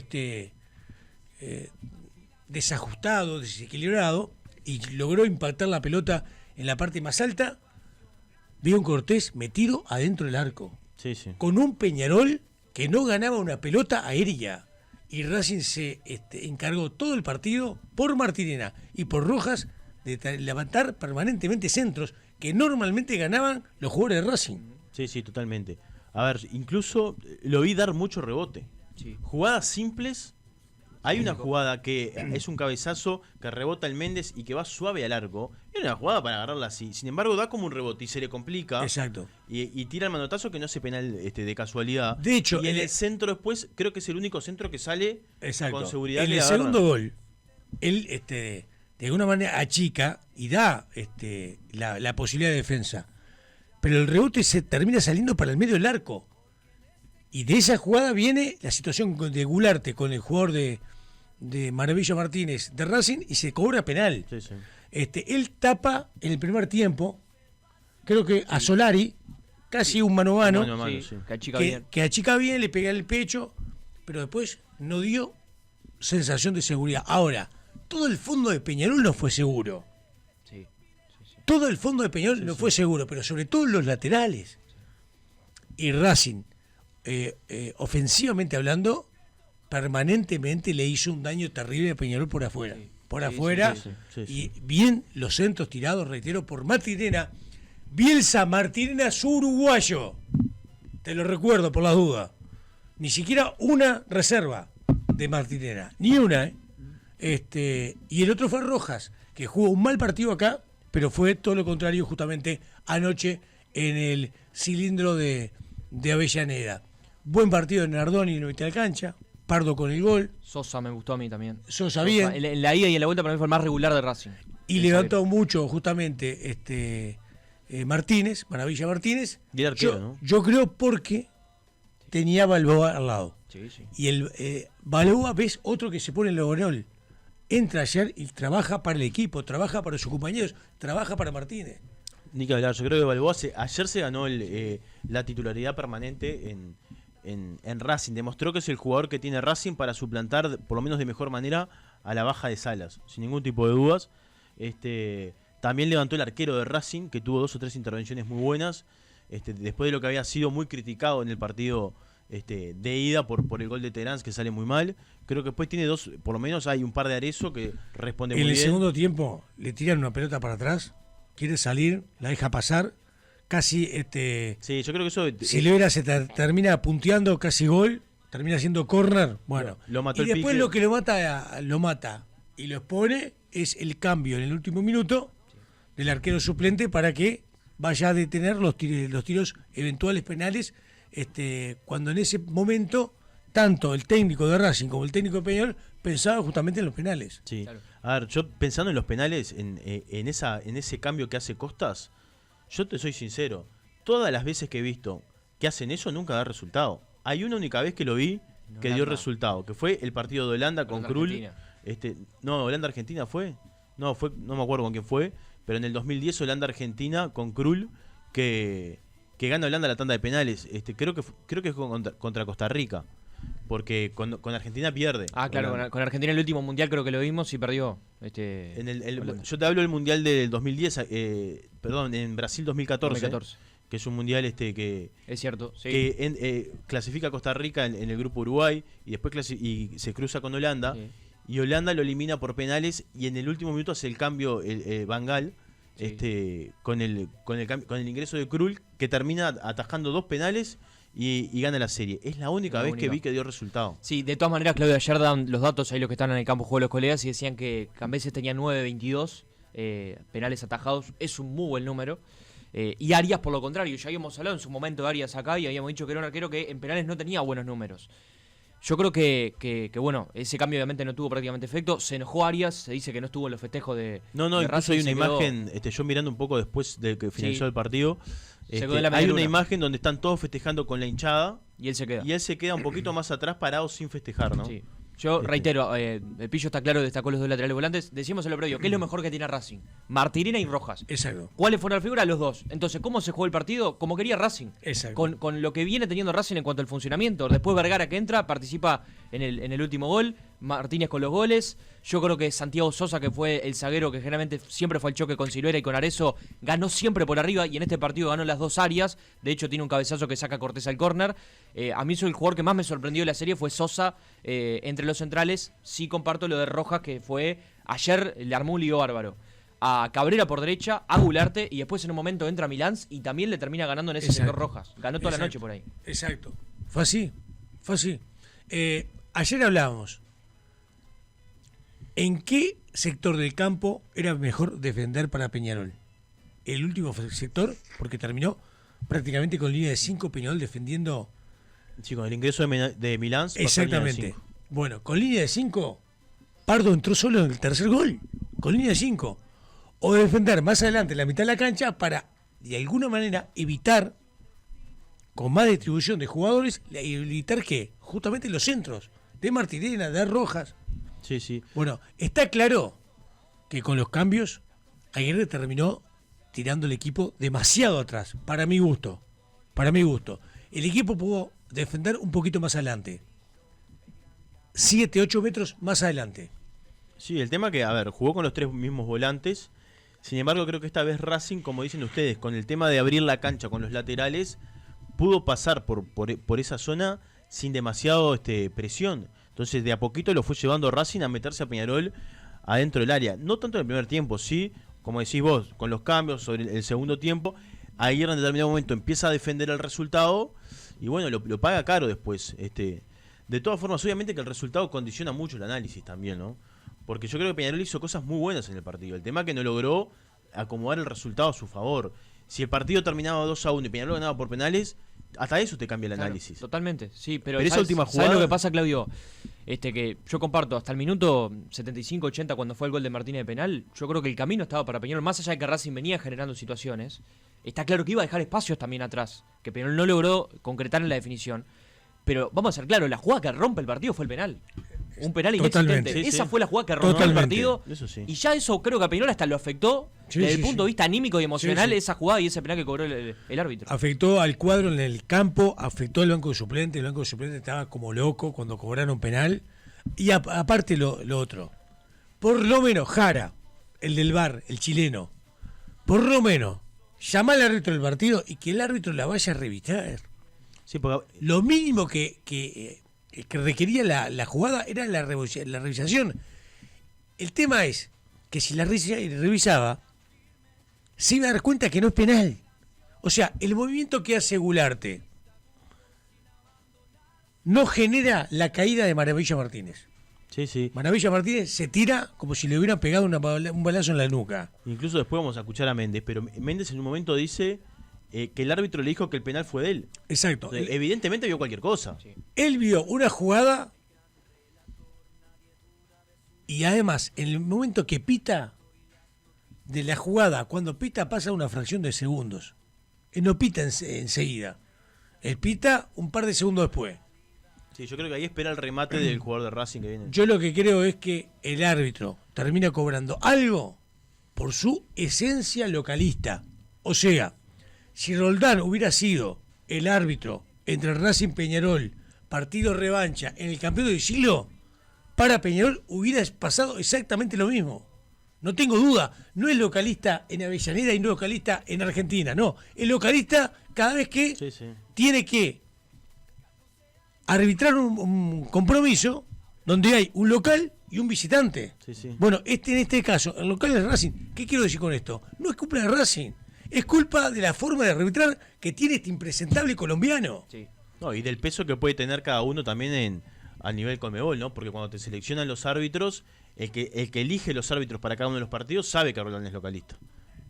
A: desajustado, desequilibrado, y logró impactar la pelota en la parte más alta, vio un Cortés metido adentro del arco.
C: Sí, sí.
A: Con un Peñarol que no ganaba una pelota aérea. Y Racing se encargó todo el partido por Martirena y por Rojas de levantar permanentemente centros que normalmente ganaban los jugadores de Racing.
C: Sí, sí, totalmente. A ver, incluso lo vi dar mucho rebote.
B: Sí.
C: Jugadas simples. Hay una jugada que es un cabezazo que rebota el Méndez y que va suave al arco. Era una jugada para agarrarla así. Sin embargo, da como un rebote y se le complica.
A: Exacto.
C: Y tira el manotazo que no hace penal de casualidad.
A: De hecho,
C: y en el centro después, creo que es el único centro que sale con seguridad.
A: En el segundo gol, él de alguna manera achica y da la posibilidad de defensa. Pero el rebote se termina saliendo para el medio del arco. Y de esa jugada viene la situación de Gularte con el jugador de Maravilla Martínez de Racing y se cobra penal.
C: Sí, sí.
A: Él tapa en el primer tiempo, creo que a Solari, casi un mano a mano,
B: Sí, que achica bien.
A: que achica bien, le pega en el pecho, pero después no dio sensación de seguridad. Ahora, todo el fondo de Peñarol no fue seguro.
B: Sí.
A: Todo el fondo de Peñarol no fue seguro, pero sobre todo los laterales. Y Racing, ofensivamente hablando, permanentemente le hizo un daño terrible a Peñarol por afuera.
C: Sí.
A: Y bien los centros tirados, reitero, por Martirena. Bielsa Martirena es uruguayo. Te lo recuerdo por las dudas. Ni siquiera una reserva de Martirena. Ni una, y el otro fue Rojas, que jugó un mal partido acá, pero fue todo lo contrario justamente anoche en el cilindro de Avellaneda. Buen partido de Nardoni en la mitad de la cancha. Pardo con el gol.
B: Sosa me gustó a mí también.
A: Sosa bien.
B: En la ida y en la vuelta para mí fue el más regular de Racing.
A: Y levantó mucho justamente Martínez, Maravilla Martínez.
C: Y el arquero, ¿no?
A: Yo creo porque tenía Balboa al lado.
B: Sí.
A: Y el Balboa, ves, otro que se pone en el overall. Entra ayer y trabaja para el equipo, trabaja para sus compañeros, trabaja para Martínez.
C: Ni que hablar, yo creo que Balboa ayer se ganó la titularidad permanente en Racing. Demostró que es el jugador que tiene Racing para suplantar, por lo menos de mejor manera, a la baja de Salas, sin ningún tipo de dudas. También levantó el arquero de Racing, que tuvo 2 o 3 intervenciones muy buenas, después de lo que había sido muy criticado en el partido de ida por el gol de Terán, que sale muy mal. Creo que después tiene dos, por lo menos hay un par de Arezzo que responde muy bien.
A: En el segundo tiempo le tiran una pelota para atrás, quiere salir, la deja pasar, casi
C: Sí, yo creo que eso
A: Silvera se termina punteando, casi gol, termina siendo córner, bueno.
C: Lo mató
A: y
C: el
A: después
C: pique.
A: lo que lo mata y lo expone es el cambio en el último minuto del arquero suplente para que vaya a detener los tiros eventuales penales, cuando en ese momento tanto el técnico de Racing como el técnico de Peñarol pensaban justamente en los penales.
C: Sí.
B: Claro.
C: A ver, yo pensando en los penales, en ese cambio que hace Costas, yo te soy sincero, todas las veces que he visto que hacen eso nunca da resultado. Hay una única vez que lo vi que dio resultado, que fue el partido de Holanda con Krul. No, Holanda-Argentina fue. No me acuerdo con quién fue, pero en el 2010 Holanda-Argentina con Krul que gana Holanda la tanda de penales. Creo que es contra Costa Rica. Porque con Argentina pierde.
B: Ah, claro, con Argentina en el último mundial creo que lo vimos y perdió.
C: Yo te hablo del mundial del 2010, en Brasil 2014. Que es un mundial que
B: es cierto, sí.
C: Que clasifica a Costa Rica en el grupo Uruguay y después y se cruza con Holanda. Sí. Y Holanda lo elimina por penales y en el último minuto hace el cambio Van Gaal, sí. con el ingreso de Krul, que termina atajando 2 penales. Y gana la serie. Es la única vez que vi que dio resultado.
B: Sí, de todas maneras, Claudio, ayer dan los datos ahí los que están en el campo de juego de los colegas y decían que Cambeses tenía 9-22 penales atajados. Es un muy buen número. Y Arias, por lo contrario, ya habíamos hablado en su momento de Arias acá y habíamos dicho que era un arquero que en penales no tenía buenos números. Yo creo que bueno, ese cambio obviamente no tuvo prácticamente efecto. Se enojó Arias, se dice que no estuvo en los festejos de
C: incluso
B: Racing,
C: hay una imagen, yo mirando un poco después de que finalizó el partido, hay una imagen donde están todos festejando con la hinchada
B: y él se queda.
C: Y él se queda un poquito más atrás parado sin festejar, ¿no?
B: Sí. Yo reitero, el Pillo está claro, destacó los 2 laterales volantes. Decimos en lo previo, ¿qué es lo mejor que tiene Racing? Martirena y Rojas.
A: Exacto.
B: ¿Cuáles fueron las figuras? Los dos. Entonces, ¿cómo se jugó el partido? Como quería Racing.
A: Exacto.
B: Con lo que viene teniendo Racing en cuanto al funcionamiento. Después Vergara que entra, participa en el último gol. Martínez con los goles. Yo creo que Santiago Sosa, que fue el zaguero que generalmente siempre fue el choque con Silvera y con Arezzo, ganó siempre por arriba y en este partido ganó las 2 áreas. De hecho, tiene un cabezazo que saca Cortés al córner. A mí el jugador que más me sorprendió de la serie fue Sosa entre los centrales. Sí comparto lo de Rojas, que fue ayer le armó un lío bárbaro. A Cabrera por derecha, a Gularte y después en un momento entra Milán y también le termina ganando en ese sector Rojas. Ganó toda la noche por ahí.
A: Exacto. Fue así. Ayer hablábamos. ¿En qué sector del campo era mejor defender para Peñarol? El último sector, porque terminó prácticamente con línea de 5, Peñarol defendiendo.
C: Sí, con el ingreso de Milán.
A: Exactamente. Bueno, con línea de 5, Pardo entró solo en el tercer gol. Con línea de 5. O defender más adelante la mitad de la cancha para, de alguna manera, evitar, con más distribución de jugadores, evitar que justamente los centros de Martirena, de Rojas.
C: Sí.
A: Bueno, está claro que con los cambios Aguirre terminó tirando el equipo demasiado atrás, para mi gusto. El equipo pudo defender un poquito más adelante. 7, 8 metros más adelante.
C: Sí, el tema que, jugó con los 3 mismos volantes. Sin embargo, creo que esta vez Racing, como dicen ustedes, con el tema de abrir la cancha con los laterales, pudo pasar por esa zona sin demasiado presión. Entonces, de a poquito lo fue llevando Racing a meterse a Peñarol adentro del área. No tanto en el primer tiempo, sí, como decís vos, con los cambios sobre el segundo tiempo. Aguirre en determinado momento empieza a defender el resultado y bueno, lo paga caro después. De todas formas, obviamente que el resultado condiciona mucho el análisis también, ¿no? Porque yo creo que Peñarol hizo cosas muy buenas en el partido. El tema es que no logró acomodar el resultado a su favor. Si el partido terminaba 2-1 y Peñarol ganaba por penales, hasta eso te cambia el análisis.
B: Claro, totalmente, sí, pero
C: esa última jugada,
B: ¿sabes lo que pasa, Claudio? Que yo comparto, hasta el minuto 75-80 cuando fue el gol de Martínez de penal, yo creo que el camino estaba para Peñarol, más allá de que Racing venía generando situaciones, está claro que iba a dejar espacios también atrás, que Peñarol no logró concretar en la definición, pero vamos a ser claros, la jugada que rompe el partido fue el penal. Un penal inexistente.
C: Sí,
B: esa fue la jugada que rompió el partido.
C: Eso sí.
B: Y ya eso creo que a Peñarol hasta lo afectó desde el punto de vista anímico y emocional, esa jugada y ese penal que cobró el árbitro.
A: Afectó al cuadro en el campo, afectó al banco de suplentes. El banco de suplentes estaba como loco cuando cobraron penal. Y aparte lo otro. Por lo menos Jara, el del VAR, el chileno, por lo menos llama al árbitro del partido y que el árbitro la vaya a revisar.
C: Sí, porque
A: Lo mínimo que requería la jugada era la revisación. El tema es que si la revisaba, se iba a dar cuenta que no es penal. O sea, el movimiento que hace Goularte no genera la caída de Maravilla Martínez.
C: sí.
A: Maravilla Martínez se tira como si le hubieran pegado un balazo en la nuca.
C: Incluso después vamos a escuchar a Méndez, pero Méndez en un momento dice que el árbitro le dijo que el penal fue de él.
A: Exacto.
C: O sea, evidentemente vio cualquier cosa.
B: Sí.
A: Él vio una jugada y además, en el momento que pita de la jugada, cuando pita pasa una fracción de segundos. Él no pita enseguida. Él pita un par de segundos después.
C: Sí, yo creo que ahí espera el remate del jugador de Racing que viene.
A: Yo lo que creo es que el árbitro termina cobrando algo por su esencia localista. O sea, si Roldán hubiera sido el árbitro entre Racing y Peñarol, partido revancha en el campeonato del siglo, para Peñarol hubiera pasado exactamente lo mismo. No tengo duda, no es localista en Avellaneda y no es localista en Argentina, no. Es localista cada vez que
C: Sí.
A: tiene que arbitrar un compromiso donde hay un local y un visitante.
C: Sí.
A: Bueno, en este caso, el local es Racing. ¿Qué quiero decir con esto? No es culpa de Racing, es culpa de la forma de arbitrar que tiene este impresentable colombiano.
B: Sí.
C: No, y del peso que puede tener cada uno también a nivel Conmebol, ¿no? Porque cuando te seleccionan los árbitros, el que elige los árbitros para cada uno de los partidos sabe que Roldán es localista.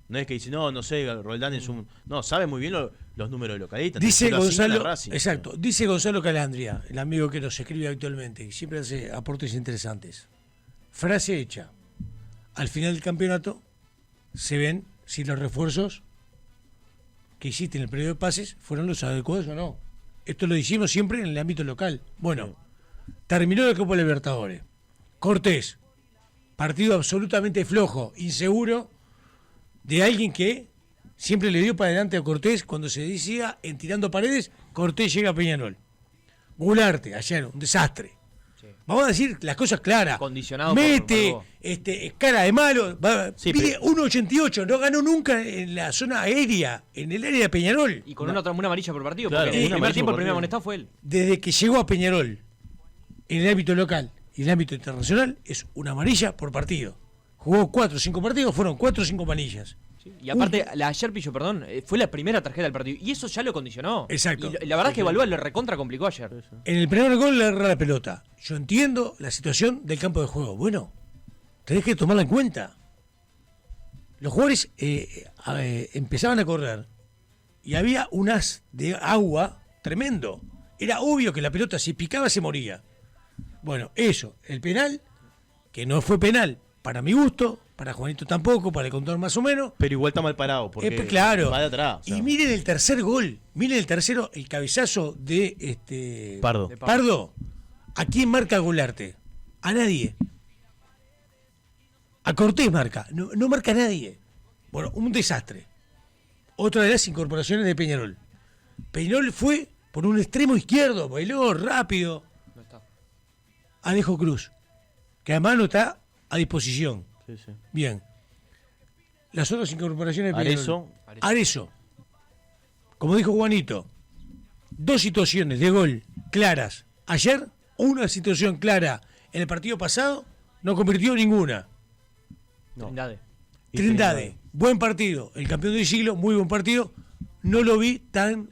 C: No es que dice, no sé, Roldán es un... No, sabe muy bien los números de localista.
A: Dice
C: Se lo asignan a
A: Gonzalo,
C: Racing.
A: exacto, dice Gonzalo Calandria, el amigo que nos escribe actualmente, y siempre hace aportes interesantes. Frase hecha. Al final del campeonato se ven si los refuerzos que hiciste en el periodo de pases fueron los adecuados o no. Esto lo hicimos siempre en el ámbito local. Bueno, terminó la Copa Libertadores. Cortés, partido absolutamente flojo, inseguro, de alguien que siempre le dio para adelante a Cortés cuando se decía en tirando paredes, Cortés llega a Peñarol. Goularte, ayer, un desastre.
B: Sí.
A: Vamos a decir las cosas claras.
B: Condicionado
A: Mete,
B: por
A: cara de malo,
C: Sí,
A: pide 1.88, no ganó nunca en la zona aérea, en el área de Peñarol.
B: Y con una amarilla por partido,
C: Claro,
B: porque el
C: una
B: primer
C: amarilla
B: tiempo
C: por
B: el primer
C: partido.
B: amonestado fue él.
A: Desde que llegó a Peñarol, en el ámbito local y en el ámbito internacional, es una amarilla por partido. Jugó 4 o 5 partidos, fueron 4 o 5 amarillas.
B: Sí. Y aparte, la ayer, Pillo, perdón, fue la primera tarjeta del partido. Y eso ya lo condicionó.
A: Exacto.
B: Y la verdad es que Balboa lo recontra complicó ayer.
A: En el primer gol le agarra la pelota. Yo entiendo la situación del campo de juego. Bueno, tenés que tomarla en cuenta. Los jugadores empezaban a correr y había un haz de agua tremendo. Era obvio que la pelota, si picaba, se moría. Bueno, eso, el penal, que no fue penal para mi gusto, para Juanito tampoco, para el contador más o menos.
C: Pero igual está mal parado, porque
A: Claro.
C: va de atrás. o sea.
A: Y miren el tercer gol, miren el tercero, el cabezazo de
C: Pardo.
A: Pardo. ¿A quién marca Goularte? A nadie. A Cortés marca, no marca a nadie. Bueno, un desastre. Otra de las incorporaciones de Peñarol. Peñarol fue por un extremo izquierdo, bailó rápido.
B: No está.
A: Alejo Cruz, que además no está a disposición.
C: Sí.
A: Bien. Las otras incorporaciones de Peñarol.
C: Arezzo.
A: Arezzo. Como dijo Juanito, 2 situaciones de gol claras. Ayer, una situación clara en el partido pasado, no convirtió ninguna.
C: No.
B: Trindade.
C: Y
A: Trindade, buen partido. El campeón del siglo, muy buen partido. No lo vi tan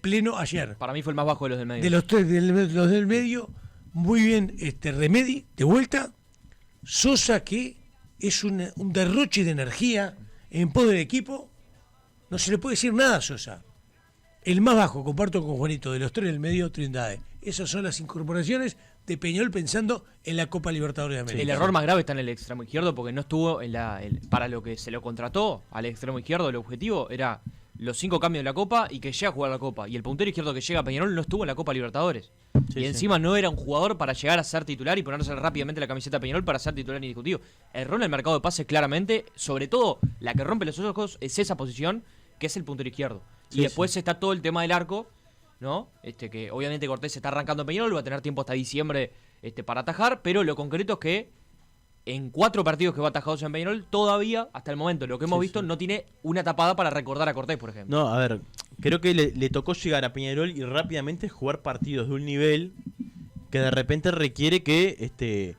A: pleno ayer.
B: Para mí fue el más bajo de los del medio.
A: De los tres, los del medio, muy bien Remedi, de vuelta. Sosa, que es un derroche de energía en pos del equipo. No se le puede decir nada a Sosa. El más bajo, comparto con Juanito, de los tres del medio, Trindade. Esas son las incorporaciones de Peñarol pensando en la Copa Libertadores de América.
B: El error más grave está en el extremo izquierdo porque no estuvo para lo que se lo contrató al extremo izquierdo. El objetivo era los 5 cambios de la Copa y que llegue a jugar la Copa. Y el puntero izquierdo que llega a Peñarol no estuvo en la Copa Libertadores.
C: Sí,
B: y
C: sí.
B: encima no era un jugador para llegar a ser titular y ponerse rápidamente la camiseta de Peñarol para ser titular indiscutivo. Erró en el mercado de pases claramente. Sobre todo, la que rompe los ojos es esa posición, que es el puntero izquierdo.
C: Sí,
B: Y después está todo el tema del arco, ¿no? Que obviamente Cortés está arrancando en Peñarol, va a tener tiempo hasta diciembre para atajar, pero lo concreto es que en 4 partidos que va atajados en Peñarol, todavía, hasta el momento, lo que hemos visto, no tiene una tapada para recordar a Cortés, por ejemplo.
C: No, a ver, creo que le tocó llegar a Peñarol y rápidamente jugar partidos de un nivel que de repente requiere que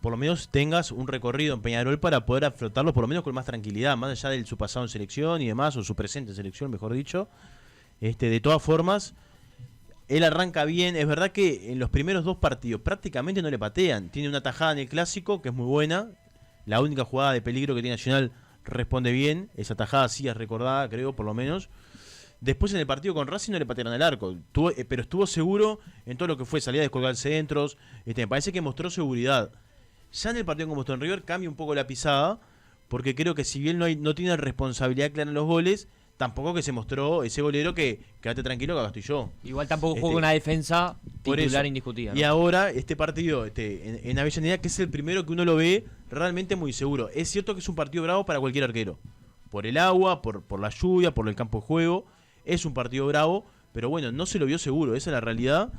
C: por lo menos tengas un recorrido en Peñarol para poder afrontarlo por lo menos con más tranquilidad, más allá de su pasado en selección y demás, o su presente en selección, mejor dicho. De todas formas, él arranca bien. Es verdad que en los primeros 2 partidos prácticamente no le patean. Tiene una tajada en el Clásico que es muy buena. La única jugada de peligro que tiene Nacional responde bien. Esa tajada sí es recordada, creo, por lo menos. Después en el partido con Racing no le patearon el arco, pero estuvo seguro en todo lo que fue salida de descolgar centros. Me parece que mostró seguridad. Ya en el partido con Boston River cambia un poco la pisada, porque creo que si bien no tiene responsabilidad clara en los goles, tampoco que se mostró ese golero que quédate tranquilo que acá estoy yo.
B: Igual tampoco juega una defensa titular indiscutida, ¿no?
C: Y ahora este partido en Avellaneda, que es el primero que uno lo ve realmente muy seguro. Es cierto que es un partido bravo para cualquier arquero, por el agua, por la lluvia, por el campo de juego. Es un partido bravo, pero bueno, no se lo vio seguro, esa es la realidad,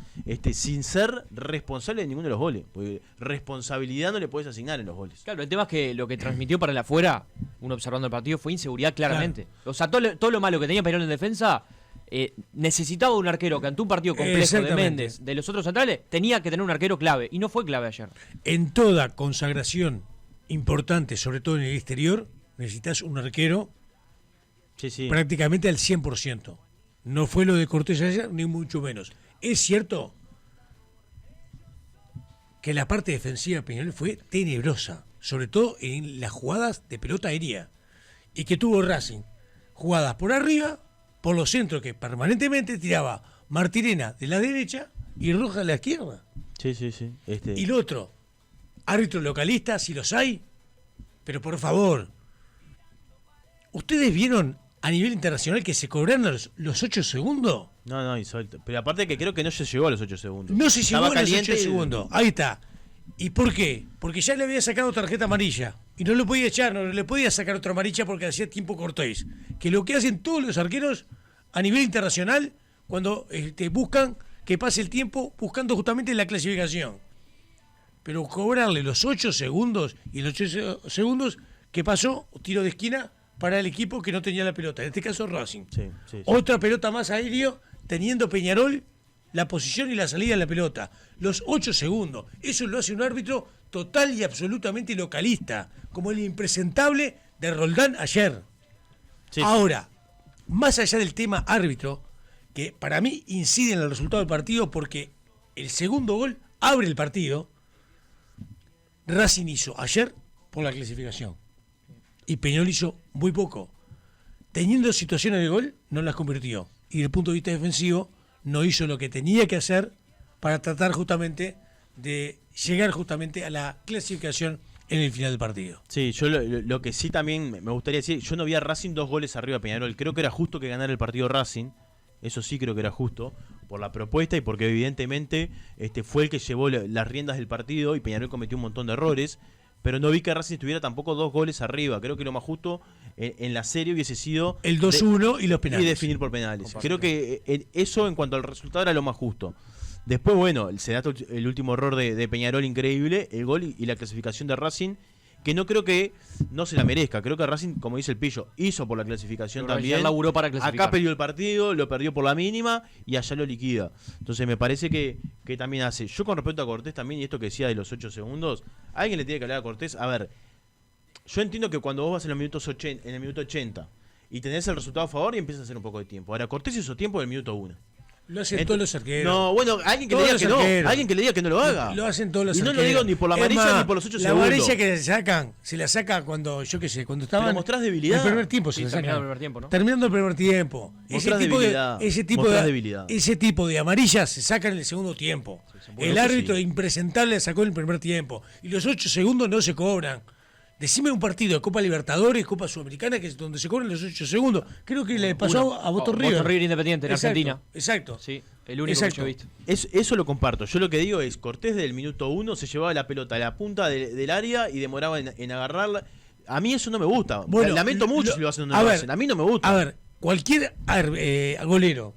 C: sin ser responsable de ninguno de los goles, porque responsabilidad no le puedes asignar en los goles.
B: Claro, el tema es que lo que transmitió para el afuera, uno observando el partido, fue inseguridad claramente. Claro. O sea, todo lo malo que tenía Peñarol en defensa, necesitaba un arquero que ante un partido complejo de Méndez, de los otros centrales, tenía que tener un arquero clave, y no fue clave ayer.
A: En toda consagración importante, sobre todo en el exterior, necesitas un arquero prácticamente al 100%. No fue lo de Cortés ayer, ni mucho menos. Es cierto que la parte defensiva de Peñarol fue tenebrosa, sobre todo en las jugadas de pelota aérea, y que tuvo Racing jugadas por arriba, por los centros que permanentemente tiraba Martirena de la derecha y Rojas de la izquierda.
C: Sí.
A: Y lo otro, árbitros localistas, si los hay, pero por favor, ¿ustedes vieron a nivel internacional que se cobraron los 8 segundos?
C: No, insólito. Pero aparte que creo que no se llegó a los 8 segundos.
A: No se llegó a los 8 segundos. Ahí está. ¿Y por qué? Porque ya le había sacado tarjeta amarilla. Y no lo podía echar, no le podía sacar otra amarilla porque hacía tiempo Cortés. Que lo que hacen todos los arqueros a nivel internacional cuando buscan que pase el tiempo buscando justamente la clasificación. Pero cobrarle los 8 segundos y los 8 segundos que pasó, tiro de esquina para el equipo que no tenía la pelota, en este caso Racing.
C: Sí.
A: Otra pelota más aéreo, teniendo Peñarol la posición y la salida de la pelota. Los 8 segundos, eso lo hace un árbitro total y absolutamente localista, como el impresentable de Roldán ayer. Sí. Ahora, más allá del tema árbitro, que para mí incide en el resultado del partido porque el segundo gol abre el partido, Racing hizo ayer por la clasificación. Y Peñarol hizo muy poco. Teniendo situaciones de gol, no las convirtió. Y desde el punto de vista defensivo, no hizo lo que tenía que hacer para tratar justamente de llegar justamente a la clasificación en el final del partido.
C: Sí, yo lo que sí también me gustaría decir, yo no vi a Racing 2 goles arriba de Peñarol. Creo que era justo que ganara el partido Racing. Eso sí creo que era justo, por la propuesta y porque evidentemente fue el que llevó las riendas del partido y Peñarol cometió un montón de errores. Pero no vi que Racing tuviera tampoco 2 goles arriba. Creo que lo más justo en la serie hubiese sido
A: el 2-1 y los penales.
C: Y definir por penales. Creo que eso en cuanto al resultado era lo más justo. Después, bueno, se da el último error de Peñarol increíble, el gol y la clasificación de Racing, que no creo que no se la merezca. Creo que Racing, como dice el Pillo, hizo por la clasificación
B: pero
C: también.
B: Laburó para clasificar.
C: Acá perdió el partido, lo perdió por la mínima y allá lo liquida. Entonces me parece que también hace. Yo con respecto a Cortés también, y esto que decía de los 8 segundos, alguien le tiene que hablar a Cortés. A ver, yo entiendo que cuando vos vas en el minuto 80 y tenés el resultado a favor y empiezas a hacer un poco de tiempo. Ahora, Cortés hizo tiempo en el minuto 1.
A: Lo hacen todos los arqueros.
C: No, bueno, alguien que le diga que no. Alguien que le diga que no lo haga.
A: Lo hacen todos los
C: arqueros. Y no
A: arqueros.
C: lo digo ni por la amarilla ni por los 8 segundos.
A: La amarilla que se la saca cuando, yo qué sé, cuando estaban.
C: Pero mostrás debilidad.
A: En el primer tiempo se la sacan.
B: El primer tiempo, ¿no?
A: Terminando el primer tiempo. Ese tipo de amarillas se sacan en el segundo tiempo. Sí, el árbitro impresentable la sacó en el primer tiempo. Y los 8 segundos no se cobran. Decime un partido de Copa Libertadores, Copa Sudamericana, que es donde se cobran los 8 segundos. Creo que le pasó a Boston River.
B: Boston River Independiente en Argentina.
A: Exacto.
B: Sí, el único que yo he visto.
C: Eso lo comparto. Yo lo que digo es, Cortés del minuto 1 se llevaba la pelota a la punta del área y demoraba en agarrarla. A mí eso no me gusta. Bueno, lamento mucho si lo hacen o no lo hacen. A mí no me gusta.
A: A ver, cualquier golero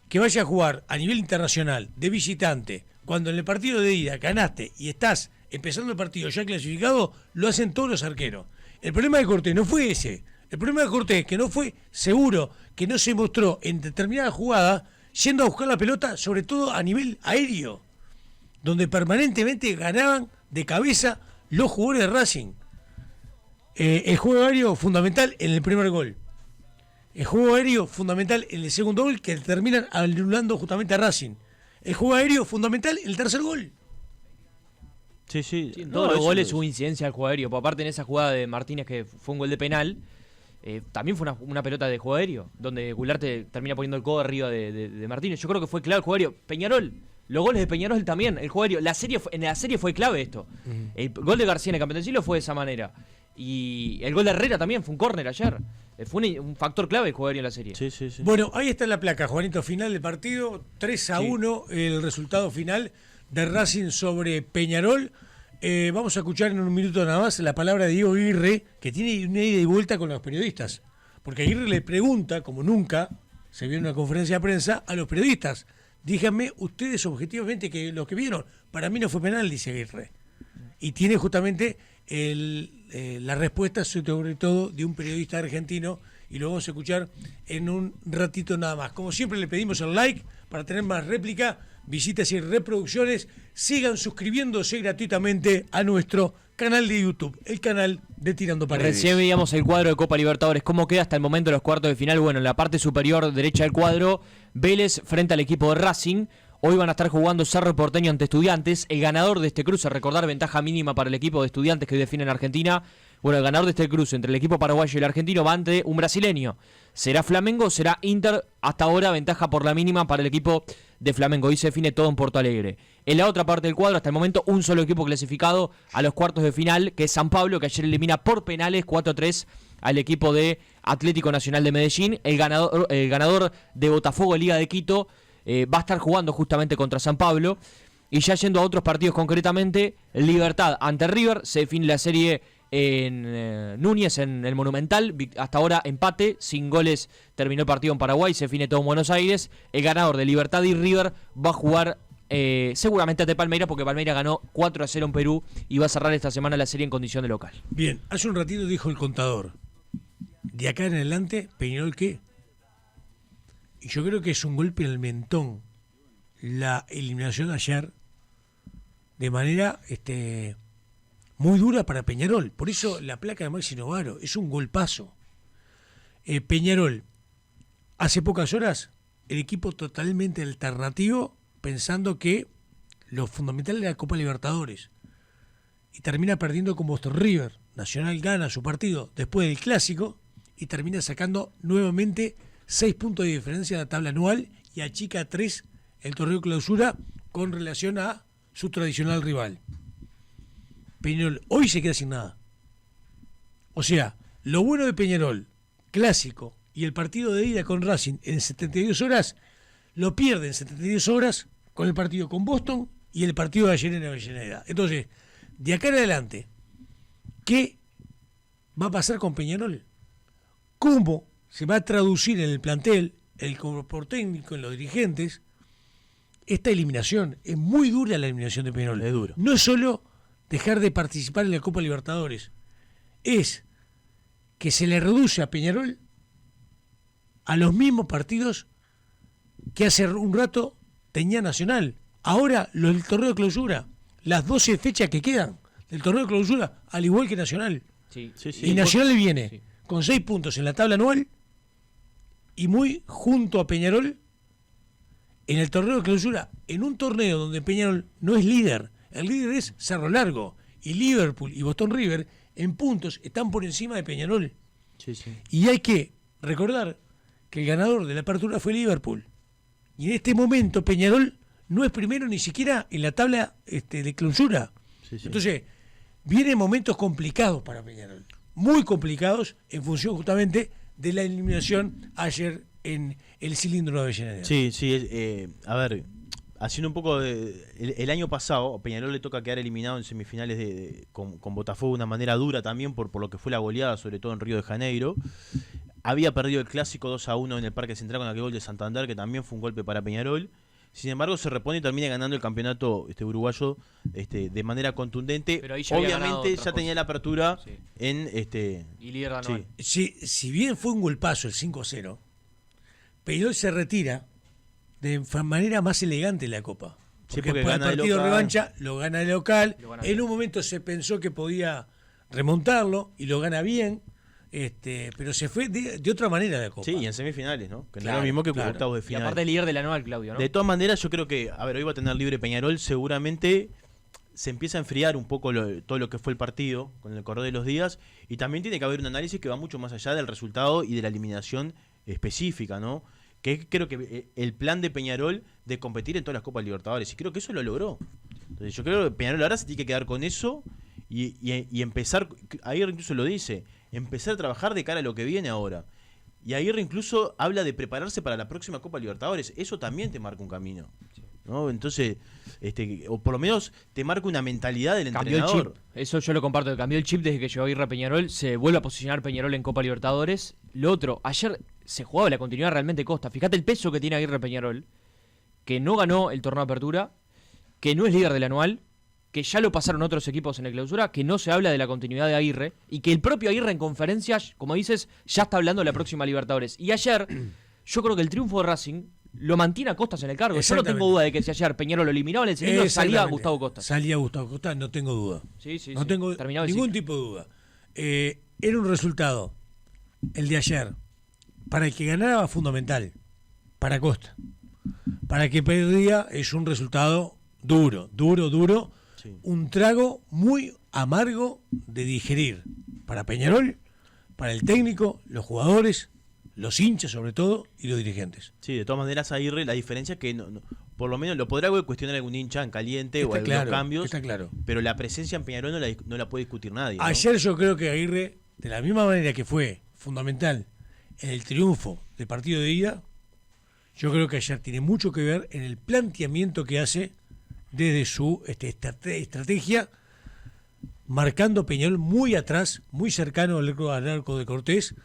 A: que vaya a jugar a nivel internacional de visitante, cuando en el partido de ida ganaste y estás empezando el partido ya clasificado, lo hacen todos los arqueros. El problema de Cortés no fue ese. El problema de Cortés que no fue seguro, que no se mostró en determinada jugada, yendo a buscar la pelota, sobre todo a nivel aéreo, donde permanentemente ganaban de cabeza los jugadores de Racing. El juego aéreo fundamental en el primer gol. El juego aéreo fundamental en el segundo gol, que terminan anulando justamente a Racing. El juego aéreo fundamental en el tercer gol.
C: Sí.
B: Sí, en todos los goles hubo incidencia al juego aéreo. Por aparte, en esa jugada de Martínez, que fue un gol de penal, también fue una pelota de juego aéreo, donde Goulart termina poniendo el codo arriba de Martínez. Yo creo que fue clave el juego aéreo. Peñarol, los goles de Peñarol también, el juego aéreo. En la serie fue clave esto. El gol de García en el Campeonato del Siglo fue de esa manera. Y el gol de Herrera también fue un córner ayer. Fue un factor clave el juego aéreo en la serie.
C: Sí.
A: Bueno, ahí está la placa, Juanito, final del partido, 3-1, el resultado final de Racing sobre Peñarol. Vamos a escuchar en un minuto nada más la palabra de Diego Aguirre, que tiene una ida y vuelta con los periodistas. Porque Aguirre le pregunta, como nunca se vio en una conferencia de prensa, a los periodistas: díganme ustedes objetivamente que lo que vieron. Para mí no fue penal, dice Aguirre. Y tiene justamente la respuesta, sobre todo, de un periodista argentino, y lo vamos a escuchar en un ratito nada más. Como siempre, le pedimos el like para tener más réplica, visitas y reproducciones. Sigan suscribiéndose gratuitamente a nuestro canal de YouTube, el canal de Tirando Paredes.
B: Recién veíamos el cuadro de Copa Libertadores. ¿Cómo queda hasta el momento de los cuartos de final? Bueno, en la parte superior derecha del cuadro, Vélez frente al equipo de Racing. Hoy van a estar jugando Cerro Porteño ante Estudiantes. El ganador de este cruce, recordar, ventaja mínima para el equipo de Estudiantes que hoy define en Argentina. Bueno, el ganador de este cruce entre el equipo paraguayo y el argentino va ante un brasileño. ¿Será Flamengo o será Inter? Hasta ahora ventaja por la mínima para el equipo de Flamengo. Hoy se define todo en Porto Alegre. En la otra parte del cuadro, hasta el momento, un solo equipo clasificado a los cuartos de final, que es San Pablo, que ayer elimina por penales 4-3 al equipo de Atlético Nacional de Medellín. El ganador de Botafogo, Liga de Quito, va a estar jugando justamente contra San Pablo. Y ya yendo a otros partidos concretamente, Libertad ante River, se define la serie en Núñez, en el Monumental. Hasta ahora empate, sin goles terminó el partido en Paraguay, se define todo en Buenos Aires. El ganador de Libertad y River va a jugar seguramente ante Palmeiras, porque Palmeiras ganó 4-0 en Perú y va a cerrar esta semana la serie en condición de local.
A: Bien, hace un ratito dijo el contador: de acá en adelante, Peñarol, ¿qué? Y yo creo que es un golpe en el mentón la eliminación de ayer, de manera muy dura para Peñarol. Por eso la placa de Maxi Novaro es un golpazo. Peñarol, hace pocas horas, el equipo totalmente alternativo, pensando que lo fundamental era la Copa Libertadores. Y termina perdiendo con Boston River. Nacional gana su partido después del Clásico y termina sacando nuevamente 6 puntos de diferencia en la tabla anual y achica 3 el torneo clausura con relación a su tradicional rival. Peñarol hoy se queda sin nada. O sea, lo bueno de Peñarol, Clásico, y el partido de ida con Racing en 72 horas, lo pierde en 72 horas con el partido con Boston y el partido de ayer en Avellaneda. Entonces, de acá en adelante, ¿qué va a pasar con Peñarol? ¿Cómo se va a traducir en el plantel, el cuerpo técnico, en los dirigentes, esta eliminación? Es muy dura la eliminación de Peñarol.
C: Es duro.
A: No es solo dejar de participar en la Copa Libertadores, es que se le reduce a Peñarol a los mismos partidos que hace un rato tenía Nacional. Ahora, los del torneo de clausura, las 12 fechas que quedan del torneo de clausura, al igual que Nacional.
B: Sí.
A: Y Nacional viene con 6 puntos en la tabla anual y muy junto a Peñarol en el torneo de clausura, en un torneo donde Peñarol no es líder. El líder es Cerro Largo, y Liverpool y Boston River en puntos están por encima de Peñarol. Y hay que recordar que el ganador de la apertura fue Liverpool. Y en este momento Peñarol no es primero ni siquiera en la tabla de clausura. Entonces, vienen momentos complicados para Peñarol. Muy complicados en función justamente de la eliminación ayer en el cilindro de Avellaneda.
C: A ver, haciendo un poco el año pasado, a Peñarol le toca quedar eliminado en semifinales con Botafogo de una manera dura también por lo que fue la goleada, sobre todo en Río de Janeiro. Había perdido el Clásico 2-1 en el Parque Central con aquel gol de Santander, que también fue un golpe para Peñarol. Sin embargo, se repone y termina ganando el campeonato uruguayo de manera contundente.
B: Pero ahí ya había ganado
C: obviamente
B: otras
C: ya tenía la apertura
B: Sí.
C: en
B: Y líder anual.
A: Si bien fue un golpazo el 5-0, Peñarol se retira de manera más elegante en la Copa.
C: Sí,
A: Porque
C: porque
A: después del
C: gana de
A: partido de
C: local.
A: revancha lo gana de local.
B: Lo gana
A: En
B: bien.
A: un momento se pensó que podía remontarlo y lo gana bien, pero se fue de otra manera de la Copa.
C: Sí, y en semifinales, ¿no? Que no
A: Claro,
C: es lo mismo que
A: claro.
C: octavos de
B: Y
C: final.
B: aparte líder del anual, Claudio, ¿no?
C: De todas maneras, yo creo que, a ver, hoy va a tener libre Peñarol, seguramente se empieza a enfriar un poco todo lo que fue el partido con el correr de los días, y también tiene que haber un análisis que va mucho más allá del resultado y de la eliminación específica, ¿no? Que es, creo que el plan de Peñarol de competir en todas las Copas Libertadores, y creo que eso lo logró. Entonces yo creo que Peñarol ahora se tiene que quedar con eso y empezar, Aguirre incluso lo dice, empezar a trabajar de cara a lo que viene ahora. Y Aguirre incluso habla de prepararse para la próxima Copa Libertadores. Eso también te marca un camino, ¿no? Entonces, o por lo menos te marca una mentalidad del
B: Cambió el
C: entrenador.
B: chip. Eso yo lo comparto. Cambió el chip desde que llegó Aguirre a Peñarol. Se vuelve a posicionar Peñarol en Copa Libertadores. Lo otro, ayer se jugaba la continuidad realmente Costa. Fíjate el peso que tiene Aguirre Peñarol, que no ganó el torneo de apertura, que no es líder del anual, que ya lo pasaron otros equipos en la clausura, que no se habla de la continuidad de Aguirre, y que el propio Aguirre en conferencias, como dices, ya está hablando de la próxima Libertadores. Y ayer, yo creo que el triunfo de Racing lo mantiene a Costas en el cargo. Yo no
A: Exactamente.
B: tengo duda de que si ayer Peñarol lo eliminaba en el segundo, salía
A: Exactamente.
B: Gustavo Costas.
A: Salía Gustavo Costa, no tengo duda.
B: Sí,
A: No tengo
B: Terminaba el
A: ningún
B: ciclo.
A: tipo de duda. Era un resultado, el de ayer, para el que ganara fundamental, para Costa. Para el que perdía es un resultado duro.
C: Sí.
A: Un trago muy amargo de digerir para Peñarol, para el técnico, los jugadores, los hinchas sobre todo y los dirigentes.
C: Sí, de todas maneras Aguirre, la diferencia es que por lo menos lo podrá cuestionar algún hincha en caliente o
A: Está
C: algunos
A: claro,
C: cambios,
A: está claro.
C: pero la presencia en Peñarol no la puede discutir nadie, ¿no?
A: Ayer yo creo que Aguirre, de la misma manera que fue fundamental en el triunfo del partido de ida, yo creo que ayer tiene mucho que ver en el planteamiento que hace desde su estrategia, marcando Peñarol muy atrás, muy cercano al arco de Cortés,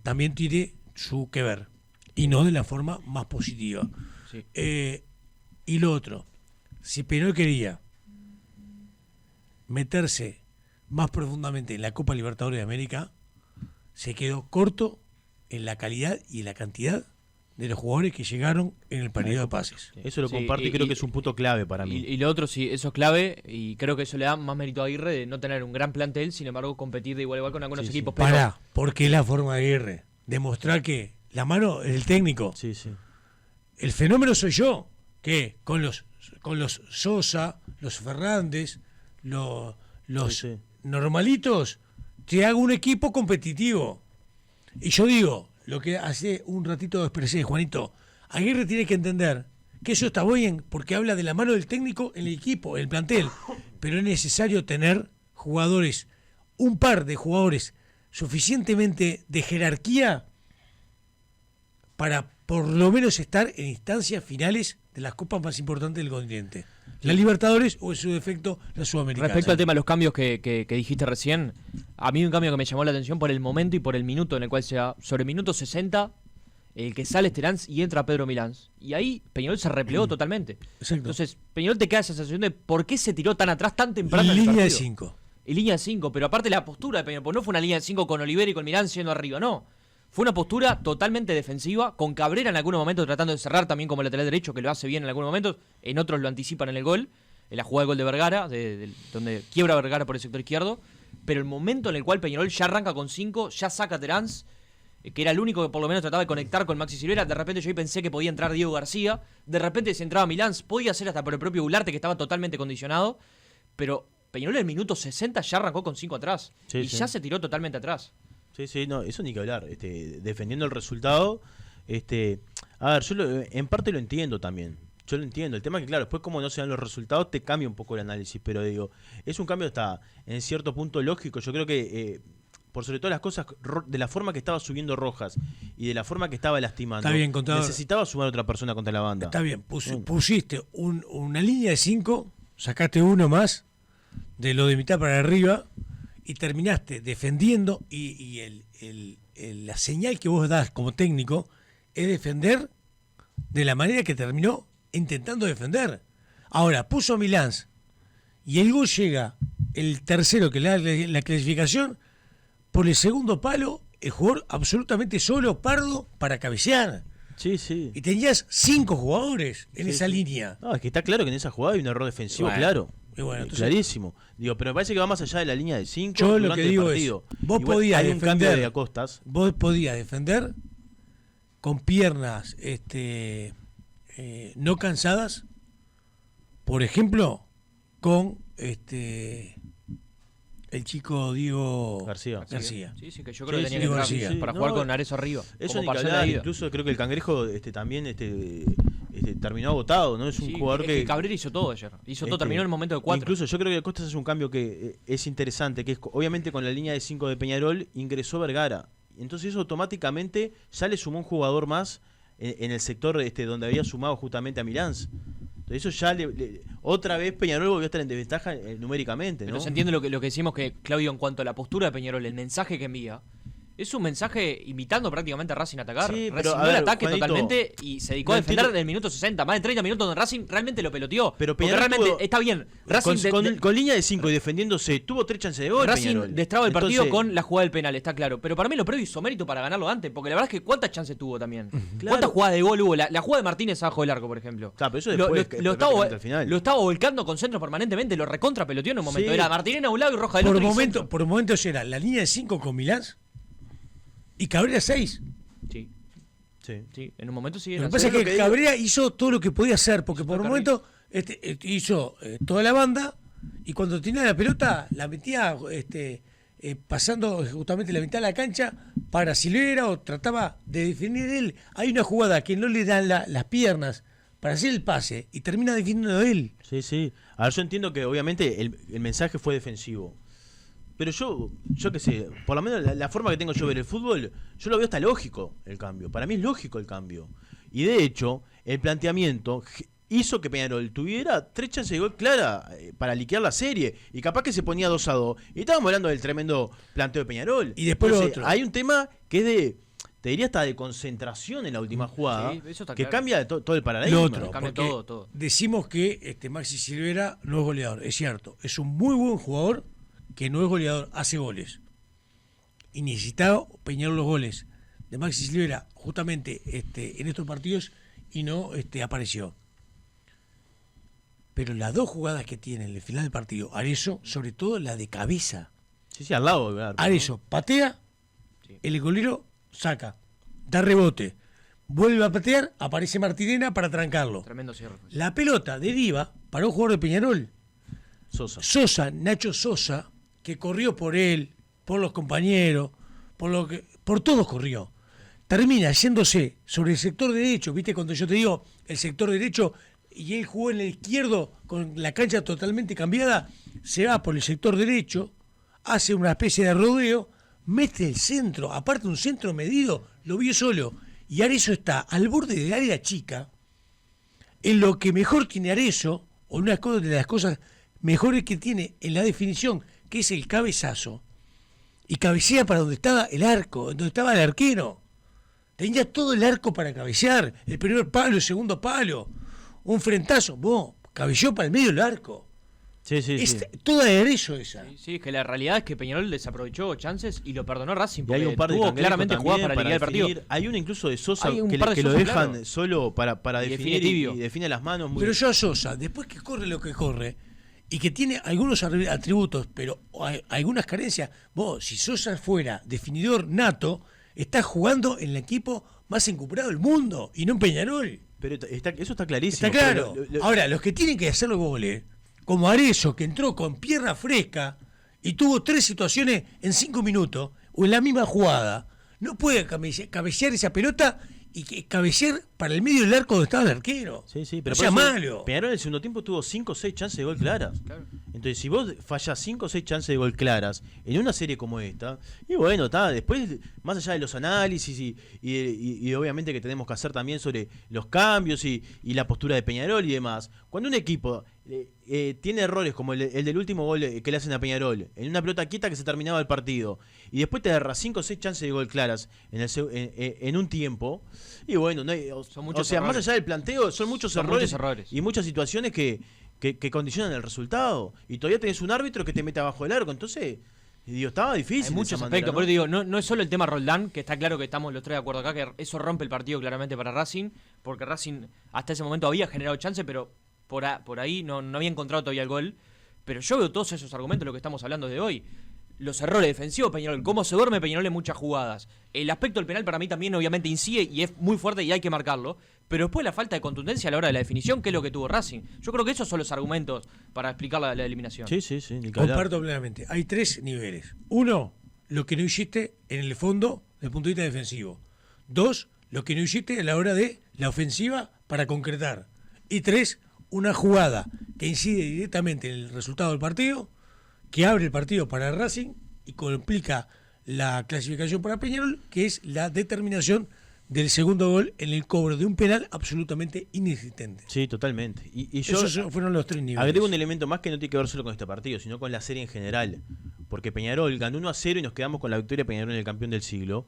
A: también tiene su que ver, y no de la forma más positiva.
B: Sí.
A: Y lo otro, si Peñarol quería meterse más profundamente en la Copa Libertadores de América, se quedó corto en la calidad y en la cantidad de los jugadores que llegaron en el periodo de pases.
C: Eso lo
B: Sí,
C: comparto y creo que es un punto clave para mí.
B: Y lo otro, sí, eso es clave, y creo que eso le da más mérito a Aguirre de no tener un gran plantel, sin embargo competir de igual a igual con algunos
C: Sí,
B: equipos.
C: sí.
B: Pero
A: Pará, porque es la forma de Aguirre, demostrar que la mano es el técnico.
C: Sí, sí.
A: El fenómeno soy yo, que con los Sosa, los Fernández, los
C: Sí, sí.
A: normalitos, te hago un equipo competitivo. Y yo digo, lo que hace un ratito expresé, Juanito, Aguirre tiene que entender que eso está bien, porque habla de la mano del técnico en el equipo, en el plantel, pero es necesario tener jugadores, un par de jugadores suficientemente de jerarquía para por lo menos estar en instancias finales de las copas más importantes del continente. La Libertadores o en su defecto la Sudamericana.
B: respecto al tema de los cambios que dijiste recién, a mí un cambio que me llamó la atención por el momento y por el minuto en el cual se da. Sobre el minuto 60, el que sale Estelanz y entra Pedro Milán. Y ahí Peñarol se replegó totalmente.
A: Exacto.
B: Entonces, Peñarol te queda esa sensación de por qué se tiró tan atrás tan temprano en el
A: Línea de
B: partido.
A: 5.
B: Y línea de 5, pero aparte la postura de Peñarol, porque no fue una línea de 5 con Olivera y con Milán siendo arriba, no. Fue una postura totalmente defensiva, con Cabrera en algunos momentos tratando de cerrar también como lateral derecho, que lo hace bien en algunos momentos, en otros lo anticipan en el gol, en la jugada de gol de Vergara, donde quiebra Vergara por el sector izquierdo, pero el momento en el cual Peñarol ya arranca con 5, ya saca a Terán, que era el único que por lo menos trataba de conectar con Maxi Silvera, de repente yo ahí pensé que podía entrar Diego García, de repente si entraba Milán, podía ser hasta por el propio Goularte que estaba totalmente condicionado, pero Peñarol en el minuto 60 ya arrancó con 5 atrás,
C: Sí,
B: y
C: sí.
B: ya se tiró totalmente atrás.
C: Sí, sí, no, eso ni que hablar. Defendiendo el resultado, a ver, en parte lo entiendo también. Yo lo entiendo. El tema es que, claro, después como no se dan los resultados, te cambia un poco el análisis. Pero digo, es un cambio hasta en cierto punto lógico. Yo creo que, por sobre todas las cosas, de la forma que estaba subiendo Rojas y de la forma que estaba lastimando,
A: Está bien, contador.
C: necesitaba sumar a otra persona contra la banda.
A: Está bien, pusiste una línea de 5, sacaste uno más de lo de mitad para arriba y terminaste defendiendo y la señal que vos das como técnico es defender de la manera que terminó intentando defender. Ahora, puso a Milán y el gol llega, el tercero que le da la clasificación, por el segundo palo, el jugador absolutamente solo, Pardo, para cabecear.
C: Sí, sí.
A: Y tenías 5 jugadores en
C: Sí,
A: esa
C: sí.
A: línea.
C: No, es que está claro que en esa jugada hay un error defensivo,
A: Bueno,
C: claro.
A: y bueno, entonces,
C: clarísimo. Digo, pero me parece que va más allá de la línea de 5
A: yo lo
C: durante
A: que digo
C: el
A: es,
C: partido.
A: vos
C: Igual
A: podías
C: hay un cambio
A: defender,
C: de Acostas.
A: vos podías defender con piernas no cansadas, por ejemplo, con el chico Diego
C: García.
B: Sí, que yo creo que
C: Sí,
B: tenía
C: sí,
B: que entrar
A: sí,
B: para
C: no,
B: jugar con Arezzo arriba.
C: Eso
B: como
C: ni que
B: parcial de
C: hablar,
B: ida.
C: incluso creo que el Cangrejo también terminó agotado, ¿no? Es un
B: Sí,
C: jugador
B: es
C: que
B: Cabrera hizo todo ayer. Hizo todo,
C: Este,
B: terminó en el momento de 4.
C: Incluso yo creo que Costas es un cambio que es interesante, que es obviamente con la línea de 5 de Peñarol ingresó Vergara. Entonces eso automáticamente ya le sumó un jugador más en el sector donde había sumado justamente a Milán. Entonces eso ya otra vez Peñarol volvió a estar en desventaja numéricamente, ¿no?
B: Pero se entiende lo que decimos que, Claudio, en cuanto a la postura de Peñarol, el mensaje que envía, es un mensaje imitando prácticamente a Racing a atacar.
C: Sí, pero,
B: Rescindió
C: a ver,
B: el ataque
C: Juanito,
B: totalmente y se dedicó
C: no
B: a defender
C: entiendo-
B: desde el minuto 60, más de 30 minutos donde Racing realmente lo peloteó.
C: Pero
B: Porque
C: Peñarol
B: realmente
C: tuvo-
B: está bien. Racing
C: con línea de 5 y defendiendo tuvo 3 chances de gol.
B: Racing
C: Peñarol.
B: destraba el partido
C: Entonces,
B: con la jugada del penal, está claro. Pero para mí lo previo hizo mérito para ganarlo antes, porque la verdad es que cuántas chances tuvo también.
C: Claro.
B: ¿Cuántas jugadas de gol hubo? La jugada de Martínez abajo del arco, por ejemplo.
C: Claro, pero eso después, prácticamente al final.
B: Lo estaba volcando con centros permanentemente, lo recontra peloteó en un momento.
C: Sí.
B: Era Martínez a un lado y Roja del otro.
A: por momentos era la línea de 5 con Milán y Cabrera 6.
B: Sí,
C: Sí.
B: sí, en un momento sí
A: Lo
B: era
A: que pasa
B: así.
A: es que Cabrera hizo todo lo que podía hacer, porque por un
B: todo
A: momento hizo toda la banda y cuando tenía la pelota la metía pasando justamente la mitad de la cancha para Silvera o trataba de definir él. Hay una jugada que no le dan las piernas para hacer el pase y termina definiendo él.
C: Sí, sí. A ver, yo entiendo que obviamente el mensaje fue defensivo. Pero yo qué sé, por lo menos la forma que tengo yo de ver el fútbol, yo lo veo hasta lógico el cambio. Para mí es lógico el cambio. Y de hecho, el planteamiento hizo que Peñarol tuviera 3 chances de gol clara para liquidar la serie. Y capaz que se ponía 2-2. Y estábamos hablando del tremendo planteo de Peñarol.
A: Y después lo otro.
C: Hay un tema que es te diría hasta de concentración en la última jugada,
B: Sí, eso está
C: que
B: claro.
C: cambia todo el paradigma.
A: Lo otro,
B: Cambia
A: porque
B: todo.
A: decimos que Maxi Silvera no es goleador, es cierto, es un muy buen jugador que no es goleador, hace goles. Y necesitaba Peñarol los goles de Maxi Silvera justamente en estos partidos y no apareció. Pero las 2 jugadas que tiene en el final del partido, Arezzo, sobre todo la de cabeza.
C: Sí, al lado del arco, ¿no?
A: Arezzo patea,
B: Sí.
A: el golero saca, da rebote, vuelve a patear, aparece Martirena para trancarlo.
B: Tremendo cierre.
A: La pelota deriva para un jugador de Peñarol,
C: Sosa.
A: Nacho Sosa, que corrió por él, por los compañeros, por todos corrió. Termina yéndose sobre el sector derecho, ¿viste? Cuando yo te digo el sector derecho y él jugó en el izquierdo con la cancha totalmente cambiada, se va por el sector derecho, hace una especie de rodeo, mete el centro, aparte un centro medido, lo vio solo. Y Arezzo está al borde del área chica, en lo que mejor tiene Arezzo, o una de las cosas mejores que tiene en la definición, que es el cabezazo, y cabecea para donde estaba el arco, donde estaba el arquero. Tenía todo el arco para cabecear, el primer palo, el segundo palo, un frentazo, cabeceó para el medio del arco.
C: Sí.
A: Es toda de Arezzo esa.
B: Sí, es que la realidad es que Peñarol desaprovechó chances y lo perdonó Racing
C: Y
B: porque
C: hay un par de
B: tuvo
C: Cangrejo
B: claramente
C: también
B: jugadas para liquidar el partido.
C: definir. Hay uno incluso de Sosa
B: Hay un
C: que,
B: par de
C: que lo
B: Sosa,
C: dejan
B: claro.
C: solo para
B: Y
C: definir
B: define tibio.
C: y define las manos muy
A: Pero yo a Sosa, después que corre lo que corre, y que tiene algunos atributos, pero algunas carencias, si Sosa fuera definidor nato, está jugando en el equipo más encumbrado del mundo, y no en Peñarol.
C: Pero eso está clarísimo.
A: Está claro.
C: Pero
A: Ahora, los que tienen que hacer los goles, como Arezzo, que entró con pierna fresca y tuvo 3 situaciones en 5 minutos, o en la misma jugada, no puede cabecear esa pelota y cabecear para el medio del arco donde estaba el arquero.
C: Sí, pero
A: o sea,
C: por eso
A: malo.
C: Peñarol en el segundo tiempo tuvo 5 o 6 chances de gol claras.
B: Claro.
C: Entonces, si vos fallás 5 o 6 chances de gol claras en una serie como esta, y bueno, después, más allá de los análisis y obviamente que tenemos que hacer también sobre los cambios y la postura de Peñarol y demás, cuando un equipo tiene errores como el del último gol que le hacen a Peñarol, en una pelota quieta que se terminaba el partido, y después te agarra 5 o 6 chances de gol claras en un tiempo, y bueno, no hay,
B: Son muchos
C: o sea,
B: errores.
C: más allá del planteo, son muchos errores y muchas situaciones que condicionan el resultado, y todavía tenés un árbitro que te mete abajo del arco, entonces, digo, estaba difícil.
B: Hay
C: de
B: muchos
C: esa
B: aspectos,
C: manera,
B: por eso digo, no es solo el tema Roldán, que está claro que estamos los tres de acuerdo acá, que eso rompe el partido claramente para Racing, porque Racing hasta ese momento había generado chance, pero por ahí no había encontrado todavía el gol. Pero yo veo todos esos argumentos, lo que estamos hablando de hoy. Los errores defensivos, Peñarol, cómo se duerme Peñarol en muchas jugadas. El aspecto del penal para mí también obviamente incide y es muy fuerte y hay que marcarlo. Pero después la falta de contundencia a la hora de la definición, que es lo que tuvo Racing. Yo creo que esos son los argumentos para explicar la eliminación.
C: Sí, ni que hablar.
A: Comparto plenamente. Hay 3 niveles. 1, lo que no hiciste en el fondo desde el punto de vista defensivo. 2, lo que no hiciste a la hora de la ofensiva para concretar. Y 3, una jugada que incide directamente en el resultado del partido, que abre el partido para Racing y complica la clasificación para Peñarol, que es la determinación del segundo gol en el cobro de un penal absolutamente inexistente.
C: Sí, totalmente. Y yo
A: Esos fueron los 3 niveles.
C: agrego un elemento más que no tiene que ver solo con este partido, sino con la serie en general. Porque Peñarol ganó 1-0 y nos quedamos con la victoria de Peñarol en el campeón del siglo.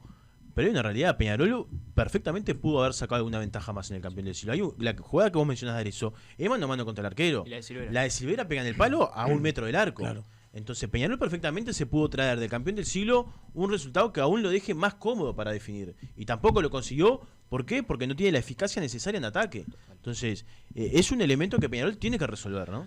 C: Pero hay una realidad, Peñarol perfectamente pudo haber sacado alguna ventaja más en el campeón del siglo. La jugada que vos mencionás de Arezzo es mano a mano contra el arquero.
B: Y la de Silvera.
C: La de Silvera pega en el palo a 1 metro del arco.
A: Claro.
C: Entonces Peñarol perfectamente se pudo traer del campeón del siglo un resultado que aún lo deje más cómodo para definir. Y tampoco lo consiguió. ¿Por qué? Porque no tiene la eficacia necesaria en ataque. Entonces, es un elemento que Peñarol tiene que resolver, ¿no?